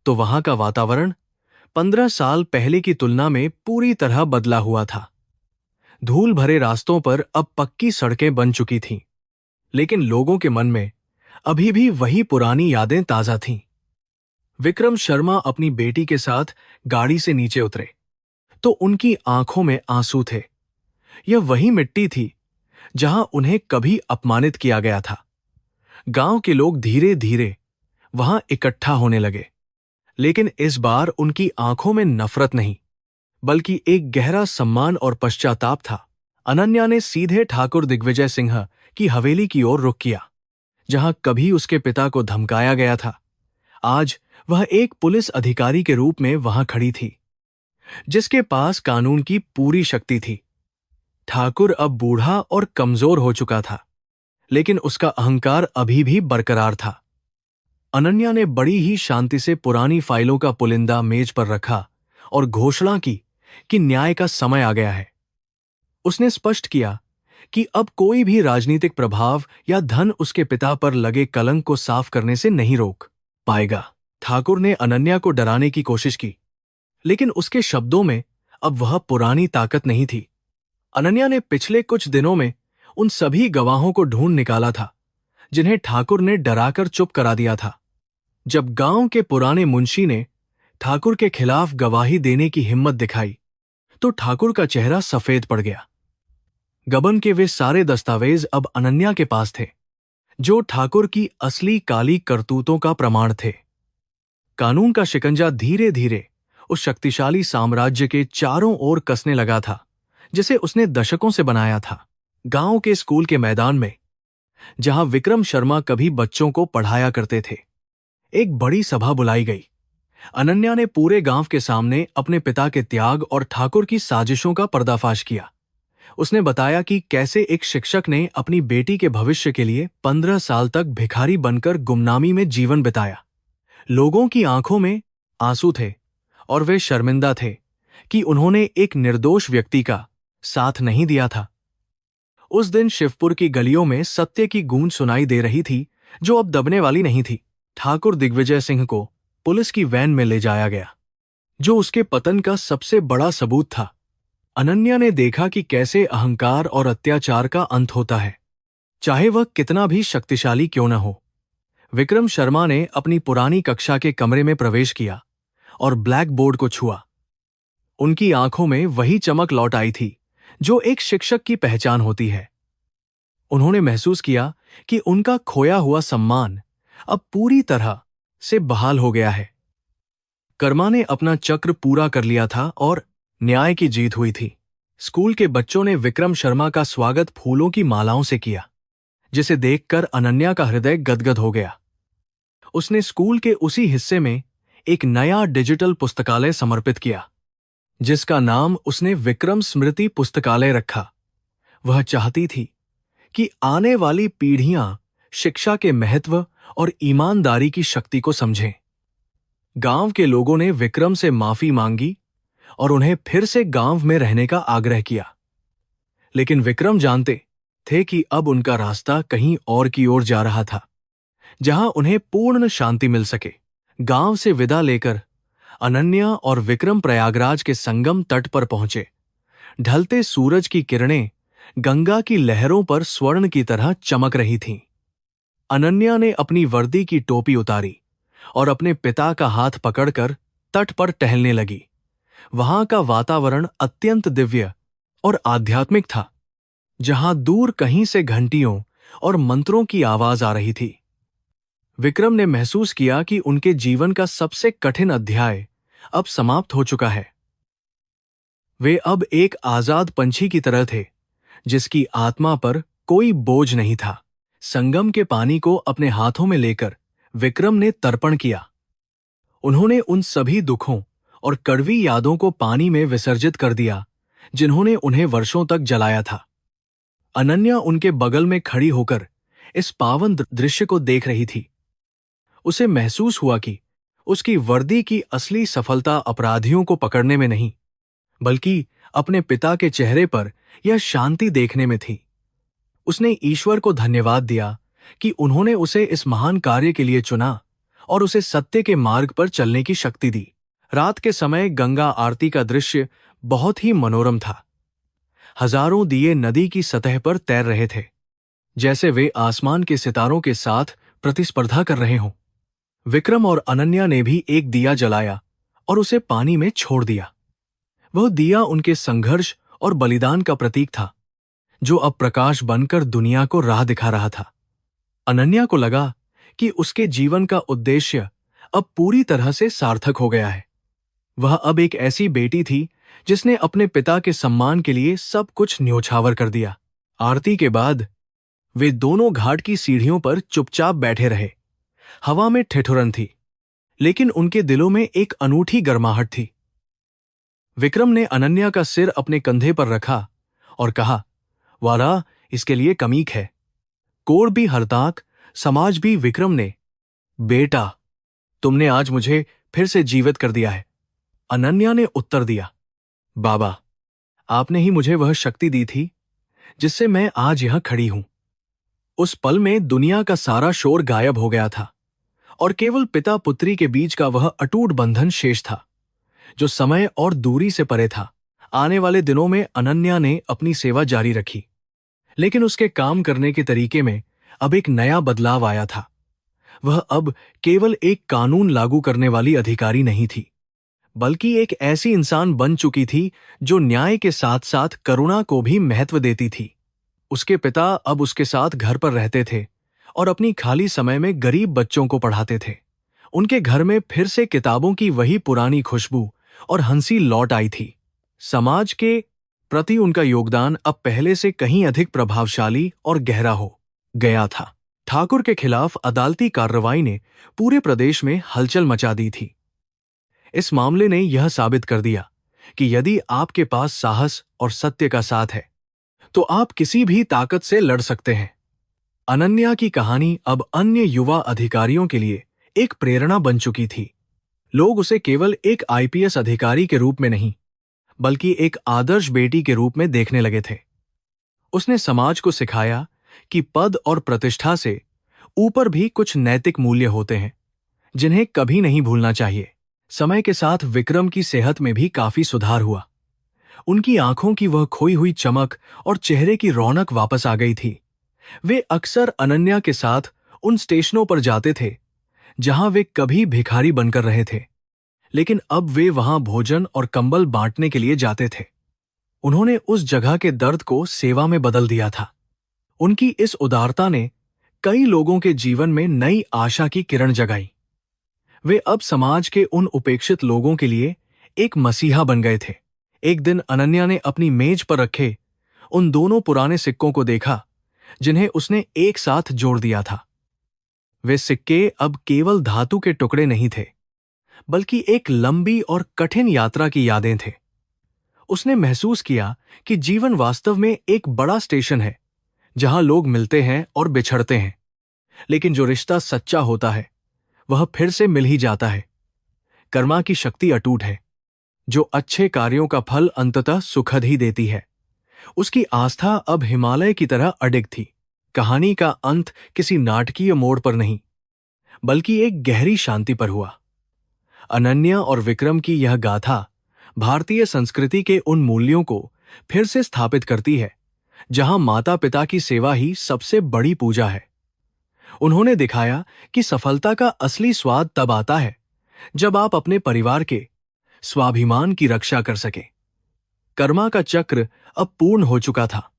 तो वहां का वातावरण 15 साल पहले की तुलना में पूरी तरह बदला हुआ था। धूल भरे रास्तों पर अब पक्की सड़कें बन चुकी थीं, लेकिन लोगों के मन में अभी भी वही पुरानी यादें ताजा थीं। विक्रम शर्मा अपनी बेटी के साथ गाड़ी से नीचे उतरे तो उनकी आंखों में आंसू थे। यह वही मिट्टी थी जहां उन्हें कभी अपमानित किया गया था। गांव के लोग धीरे धीरे वहां इकट्ठा होने लगे, लेकिन इस बार उनकी आंखों में नफरत नहीं बल्कि एक गहरा सम्मान और पश्चाताप था। अनन्या ने सीधे ठाकुर दिग्विजय सिंह की हवेली की ओर रुख किया। जहां कभी उसके पिता को धमकाया गया था, आज वह एक पुलिस अधिकारी के रूप में वहां खड़ी थी, जिसके पास कानून की पूरी शक्ति थी। ठाकुर अब बूढ़ा और कमजोर हो चुका था, लेकिन उसका अहंकार अभी भी बरकरार था। अनन्या ने बड़ी ही शांति से पुरानी फाइलों का पुलिंदा मेज पर रखा और घोषणा की कि न्याय का समय आ गया है। उसने स्पष्ट किया कि अब कोई भी राजनीतिक प्रभाव या धन उसके पिता पर लगे कलंक को साफ करने से नहीं रोक पाएगा। ठाकुर ने अनन्या को डराने की कोशिश की, लेकिन उसके शब्दों में अब वह पुरानी ताकत नहीं थी। अनन्या ने पिछले कुछ दिनों में उन सभी गवाहों को ढूंढ निकाला था जिन्हें ठाकुर ने डराकर चुप करा दिया था। जब गांव के पुराने मुंशी ने ठाकुर के खिलाफ गवाही देने की हिम्मत दिखाई तो ठाकुर का चेहरा सफेद पड़ गया। गबन के वे सारे दस्तावेज अब अनन्या के पास थे, जो ठाकुर की असली काली करतूतों का प्रमाण थे। कानून का शिकंजा धीरे धीरे उस शक्तिशाली साम्राज्य के चारों ओर कसने लगा था जिसे उसने दशकों से बनाया था। गांव के स्कूल के मैदान में, जहां विक्रम शर्मा कभी बच्चों को पढ़ाया करते थे, एक बड़ी सभा बुलाई गई। अनन्या ने पूरे गांव के सामने अपने पिता के त्याग और ठाकुर की साजिशों का पर्दाफाश किया। उसने बताया कि कैसे एक शिक्षक ने अपनी बेटी के भविष्य के लिए 15 साल तक भिखारी बनकर गुमनामी में जीवन बिताया। लोगों की आंखों में आंसू थे और वे शर्मिंदा थे कि उन्होंने एक निर्दोष व्यक्ति का साथ नहीं दिया था। उस दिन शिवपुर की गलियों में सत्य की गूंज सुनाई दे रही थी, जो अब दबने वाली नहीं थी। ठाकुर दिग्विजय सिंह को पुलिस की वैन में ले जाया गया, जो उसके पतन का सबसे बड़ा सबूत था। अनन्या ने देखा कि कैसे अहंकार और अत्याचार का अंत होता है, चाहे वह कितना भी शक्तिशाली क्यों न हो। विक्रम शर्मा ने अपनी पुरानी कक्षा के कमरे में प्रवेश किया और ब्लैक बोर्ड को छुआ। उनकी आंखों में वही चमक लौट आई थी जो एक शिक्षक की पहचान होती है। उन्होंने महसूस किया कि उनका खोया हुआ सम्मान अब पूरी तरह से बहाल हो गया है। कर्मा ने अपना चक्र पूरा कर लिया था और न्याय की जीत हुई थी। स्कूल के बच्चों ने विक्रम शर्मा का स्वागत फूलों की मालाओं से किया, जिसे देखकर अनन्या का हृदय गदगद हो गया। उसने स्कूल के उसी हिस्से में एक नया डिजिटल पुस्तकालय समर्पित किया, जिसका नाम उसने विक्रम स्मृति पुस्तकालय रखा। वह चाहती थी कि आने वाली पीढ़ियां शिक्षा के महत्व और ईमानदारी की शक्ति को समझें। गांव के लोगों ने विक्रम से माफी मांगी और उन्हें फिर से गांव में रहने का आग्रह किया, लेकिन विक्रम जानते थे कि अब उनका रास्ता कहीं और की ओर जा रहा था, जहां उन्हें पूर्ण शांति मिल सके। गांव से विदा लेकर अनन्या और विक्रम प्रयागराज के संगम तट पर पहुंचे। ढलते सूरज की किरणें गंगा की लहरों पर स्वर्ण की तरह चमक रही थीं। अनन्या ने अपनी वर्दी की टोपी उतारी और अपने पिता का हाथ पकड़कर तट पर टहलने लगी। वहां का वातावरण अत्यंत दिव्य और आध्यात्मिक था, जहां दूर कहीं से घंटियों और मंत्रों की आवाज आ रही थी। विक्रम ने महसूस किया कि उनके जीवन का सबसे कठिन अध्याय अब समाप्त हो चुका है। वे अब एक आजाद पंछी की तरह थे, जिसकी आत्मा पर कोई बोझ नहीं था। संगम के पानी को अपने हाथों में लेकर विक्रम ने तर्पण किया। उन्होंने उन सभी दुखों और कड़वी यादों को पानी में विसर्जित कर दिया जिन्होंने उन्हें वर्षों तक जलाया था। अनन्या उनके बगल में खड़ी होकर इस पावन दृश्य को देख रही थी। उसे महसूस हुआ कि उसकी वर्दी की असली सफलता अपराधियों को पकड़ने में नहीं, बल्कि अपने पिता के चेहरे पर यह शांति देखने में थी। उसने ईश्वर को धन्यवाद दिया कि उन्होंने उसे इस महान कार्य के लिए चुना और उसे सत्य के मार्ग पर चलने की शक्ति दी। रात के समय गंगा आरती का दृश्य बहुत ही मनोरम था। हजारों दिए नदी की सतह पर तैर रहे थे, जैसे वे आसमान के सितारों के साथ प्रतिस्पर्धा कर रहे हों। विक्रम और अनन्या ने भी एक दिया जलाया और उसे पानी में छोड़ दिया। वह दिया उनके संघर्ष और बलिदान का प्रतीक था, जो अब प्रकाश बनकर दुनिया को राह दिखा रहा था। अनन्या को लगा कि उसके जीवन का उद्देश्य अब पूरी तरह से सार्थक हो गया है। वह अब एक ऐसी बेटी थी जिसने अपने पिता के सम्मान के लिए सब कुछ न्योछावर कर दिया। आरती के बाद वे दोनों घाट की सीढ़ियों पर चुपचाप बैठे रहे। हवा में ठिठुरन थी, लेकिन उनके दिलों में एक अनूठी गर्माहट थी। विक्रम ने अनन्या का सिर अपने कंधे पर रखा और कहा, वाला, इसके लिए कमीक है। कोड़ भी हरताक, समाज भी। विक्रम ने, बेटा, तुमने आज मुझे फिर से जीवित कर दिया है। अनन्या ने उत्तर दिया, बाबा, आपने ही मुझे वह शक्ति दी थी जिससे मैं आज यहां खड़ी हूं। उस पल में दुनिया का सारा शोर गायब हो गया था और केवल पिता पुत्री के बीच का वह अटूट बंधन शेष था, जो समय और दूरी से परे था। आने वाले दिनों में अनन्या ने अपनी सेवा जारी रखी, लेकिन उसके काम करने के तरीके में अब एक नया बदलाव आया था। वह अब केवल एक कानून लागू करने वाली अधिकारी नहीं थी, बल्कि एक ऐसी इंसान बन चुकी थी जो न्याय के साथ साथ करुणा को भी महत्व देती थी। उसके पिता अब उसके साथ घर पर रहते थे और अपनी खाली समय में गरीब बच्चों को पढ़ाते थे। उनके घर में फिर से किताबों की वही पुरानी खुशबू और हंसी लौट आई थी। समाज के प्रति उनका योगदान अब पहले से कहीं अधिक प्रभावशाली और गहरा हो गया था। ठाकुर के खिलाफ अदालती कार्रवाई ने पूरे प्रदेश में हलचल मचा दी थी। इस मामले ने यह साबित कर दिया कि यदि आपके पास साहस और सत्य का साथ है, तो आप किसी भी ताकत से लड़ सकते हैं। अनन्या की कहानी अब अन्य युवा अधिकारियों के लिए एक प्रेरणा बन चुकी थी। लोग उसे केवल एक आईपीएस अधिकारी के रूप में नहीं, बल्कि एक आदर्श बेटी के रूप में देखने लगे थे। उसने समाज को सिखाया कि पद और प्रतिष्ठा से ऊपर भी कुछ नैतिक मूल्य होते हैं, जिन्हें कभी नहीं भूलना चाहिए। समय के साथ विक्रम की सेहत में भी काफी सुधार हुआ। उनकी आंखों की वह खोई हुई चमक और चेहरे की रौनक वापस आ गई थी। वे अक्सर अनन्या के साथ उन स्टेशनों पर जाते थे जहां वे कभी भिखारी बनकर रहे थे, लेकिन अब वे वहां भोजन और कंबल बांटने के लिए जाते थे। उन्होंने उस जगह के दर्द को सेवा में बदल दिया था। उनकी इस उदारता ने कई लोगों के जीवन में नई आशा की किरण जगाई। वे अब समाज के उन उपेक्षित लोगों के लिए एक मसीहा बन गए थे। एक दिन अनन्या ने अपनी मेज पर रखे उन दोनों पुराने सिक्कों को देखा जिन्हें उसने एक साथ जोड़ दिया था। वे सिक्के अब केवल धातु के टुकड़े नहीं थे, बल्कि एक लंबी और कठिन यात्रा की यादें थे। उसने महसूस किया कि जीवन वास्तव में एक बड़ा स्टेशन है, जहां लोग मिलते हैं और बिछड़ते हैं, लेकिन जो रिश्ता सच्चा होता है वह फिर से मिल ही जाता है। कर्मा की शक्ति अटूट है, जो अच्छे कार्यों का फल अंततः सुखद ही देती है। उसकी आस्था अब हिमालय की तरह अडिग थी। कहानी का अंत किसी नाटकीय मोड़ पर नहीं, बल्कि एक गहरी शांति पर हुआ। अनन्या और विक्रम की यह गाथा भारतीय संस्कृति के उन मूल्यों को फिर से स्थापित करती है जहां माता पिता की सेवा ही सबसे बड़ी पूजा है। उन्होंने दिखाया कि सफलता का असली स्वाद तब आता है जब आप अपने परिवार के स्वाभिमान की रक्षा कर सके। कर्मा का चक्र अब पूर्ण हो चुका था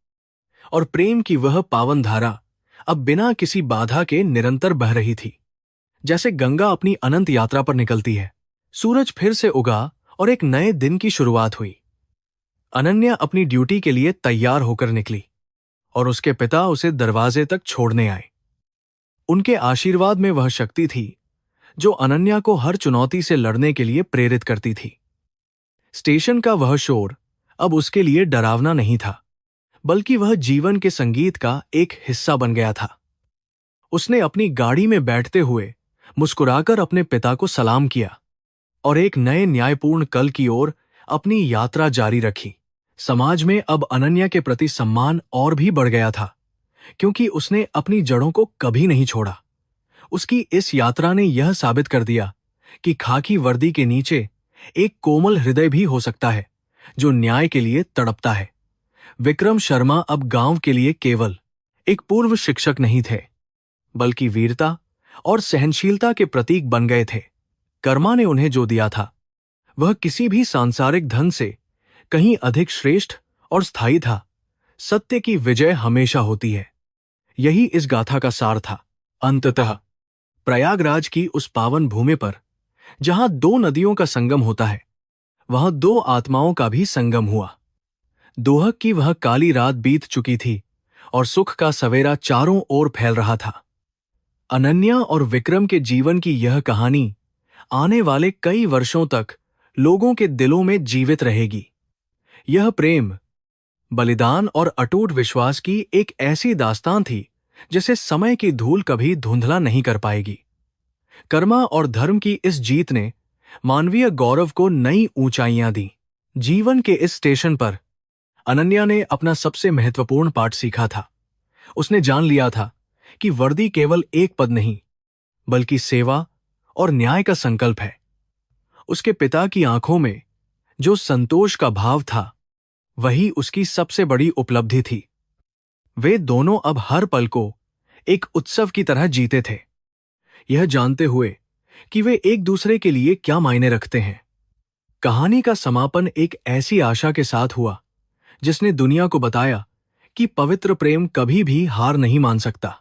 और प्रेम की वह पावन धारा अब बिना किसी बाधा के निरंतर बह रही थी। जैसे गंगा अपनी अनंत यात्रा पर निकलती है, सूरज फिर से उगा और एक नए दिन की शुरुआत हुई। अनन्या अपनी ड्यूटी के लिए तैयार होकर निकली और उसके पिता उसे दरवाजे तक छोड़ने आए। उनके आशीर्वाद में वह शक्ति थी जो अनन्या को हर चुनौती से लड़ने के लिए प्रेरित करती थी। स्टेशन का वह शोर अब उसके लिए डरावना नहीं था, बल्कि वह जीवन के संगीत का एक हिस्सा बन गया था। उसने अपनी गाड़ी में बैठते हुए मुस्कुराकर अपने पिता को सलाम किया और एक नए न्यायपूर्ण कल की ओर अपनी यात्रा जारी रखी। समाज में अब अनन्या के प्रति सम्मान और भी बढ़ गया था, क्योंकि उसने अपनी जड़ों को कभी नहीं छोड़ा। उसकी इस यात्रा ने यह साबित कर दिया कि खाकी वर्दी के नीचे एक कोमल हृदय भी हो सकता है जो न्याय के लिए तड़पता है। विक्रम शर्मा अब गांव के लिए केवल एक पूर्व शिक्षक नहीं थे, बल्कि वीरता और सहनशीलता के प्रतीक बन गए थे। कर्मा ने उन्हें जो दिया था वह किसी भी सांसारिक धन से कहीं अधिक श्रेष्ठ और स्थायी था। सत्य की विजय हमेशा होती है, यही इस गाथा का सार था। अंततः प्रयागराज की उस पावन भूमि पर जहां दो नदियों का संगम होता है, वहां दो आत्माओं का भी संगम हुआ। दोहक की वह काली रात बीत चुकी थी और सुख का सवेरा चारों ओर फैल रहा था। अनन्या और विक्रम के जीवन की यह कहानी आने वाले कई वर्षों तक लोगों के दिलों में जीवित रहेगी। यह प्रेम, बलिदान और अटूट विश्वास की एक ऐसी दास्तान थी जिसे समय की धूल कभी धुंधला नहीं कर पाएगी। कर्मा और धर्म की इस जीत ने मानवीय गौरव को नई ऊंचाइयां दी। जीवन के इस स्टेशन पर अनन्या ने अपना सबसे महत्वपूर्ण पाठ सीखा था। उसने जान लिया था कि वर्दी केवल एक पद नहीं, बल्कि सेवा और न्याय का संकल्प है। उसके पिता की आंखों में जो संतोष का भाव था, वही उसकी सबसे बड़ी उपलब्धि थी। वे दोनों अब हर पल को एक उत्सव की तरह जीते थे, यह जानते हुए कि वे एक दूसरे के लिए क्या मायने रखते हैं। कहानी का समापन एक ऐसी आशा के साथ हुआ जिसने दुनिया को बताया कि पवित्र प्रेम कभी भी हार नहीं मान सकता।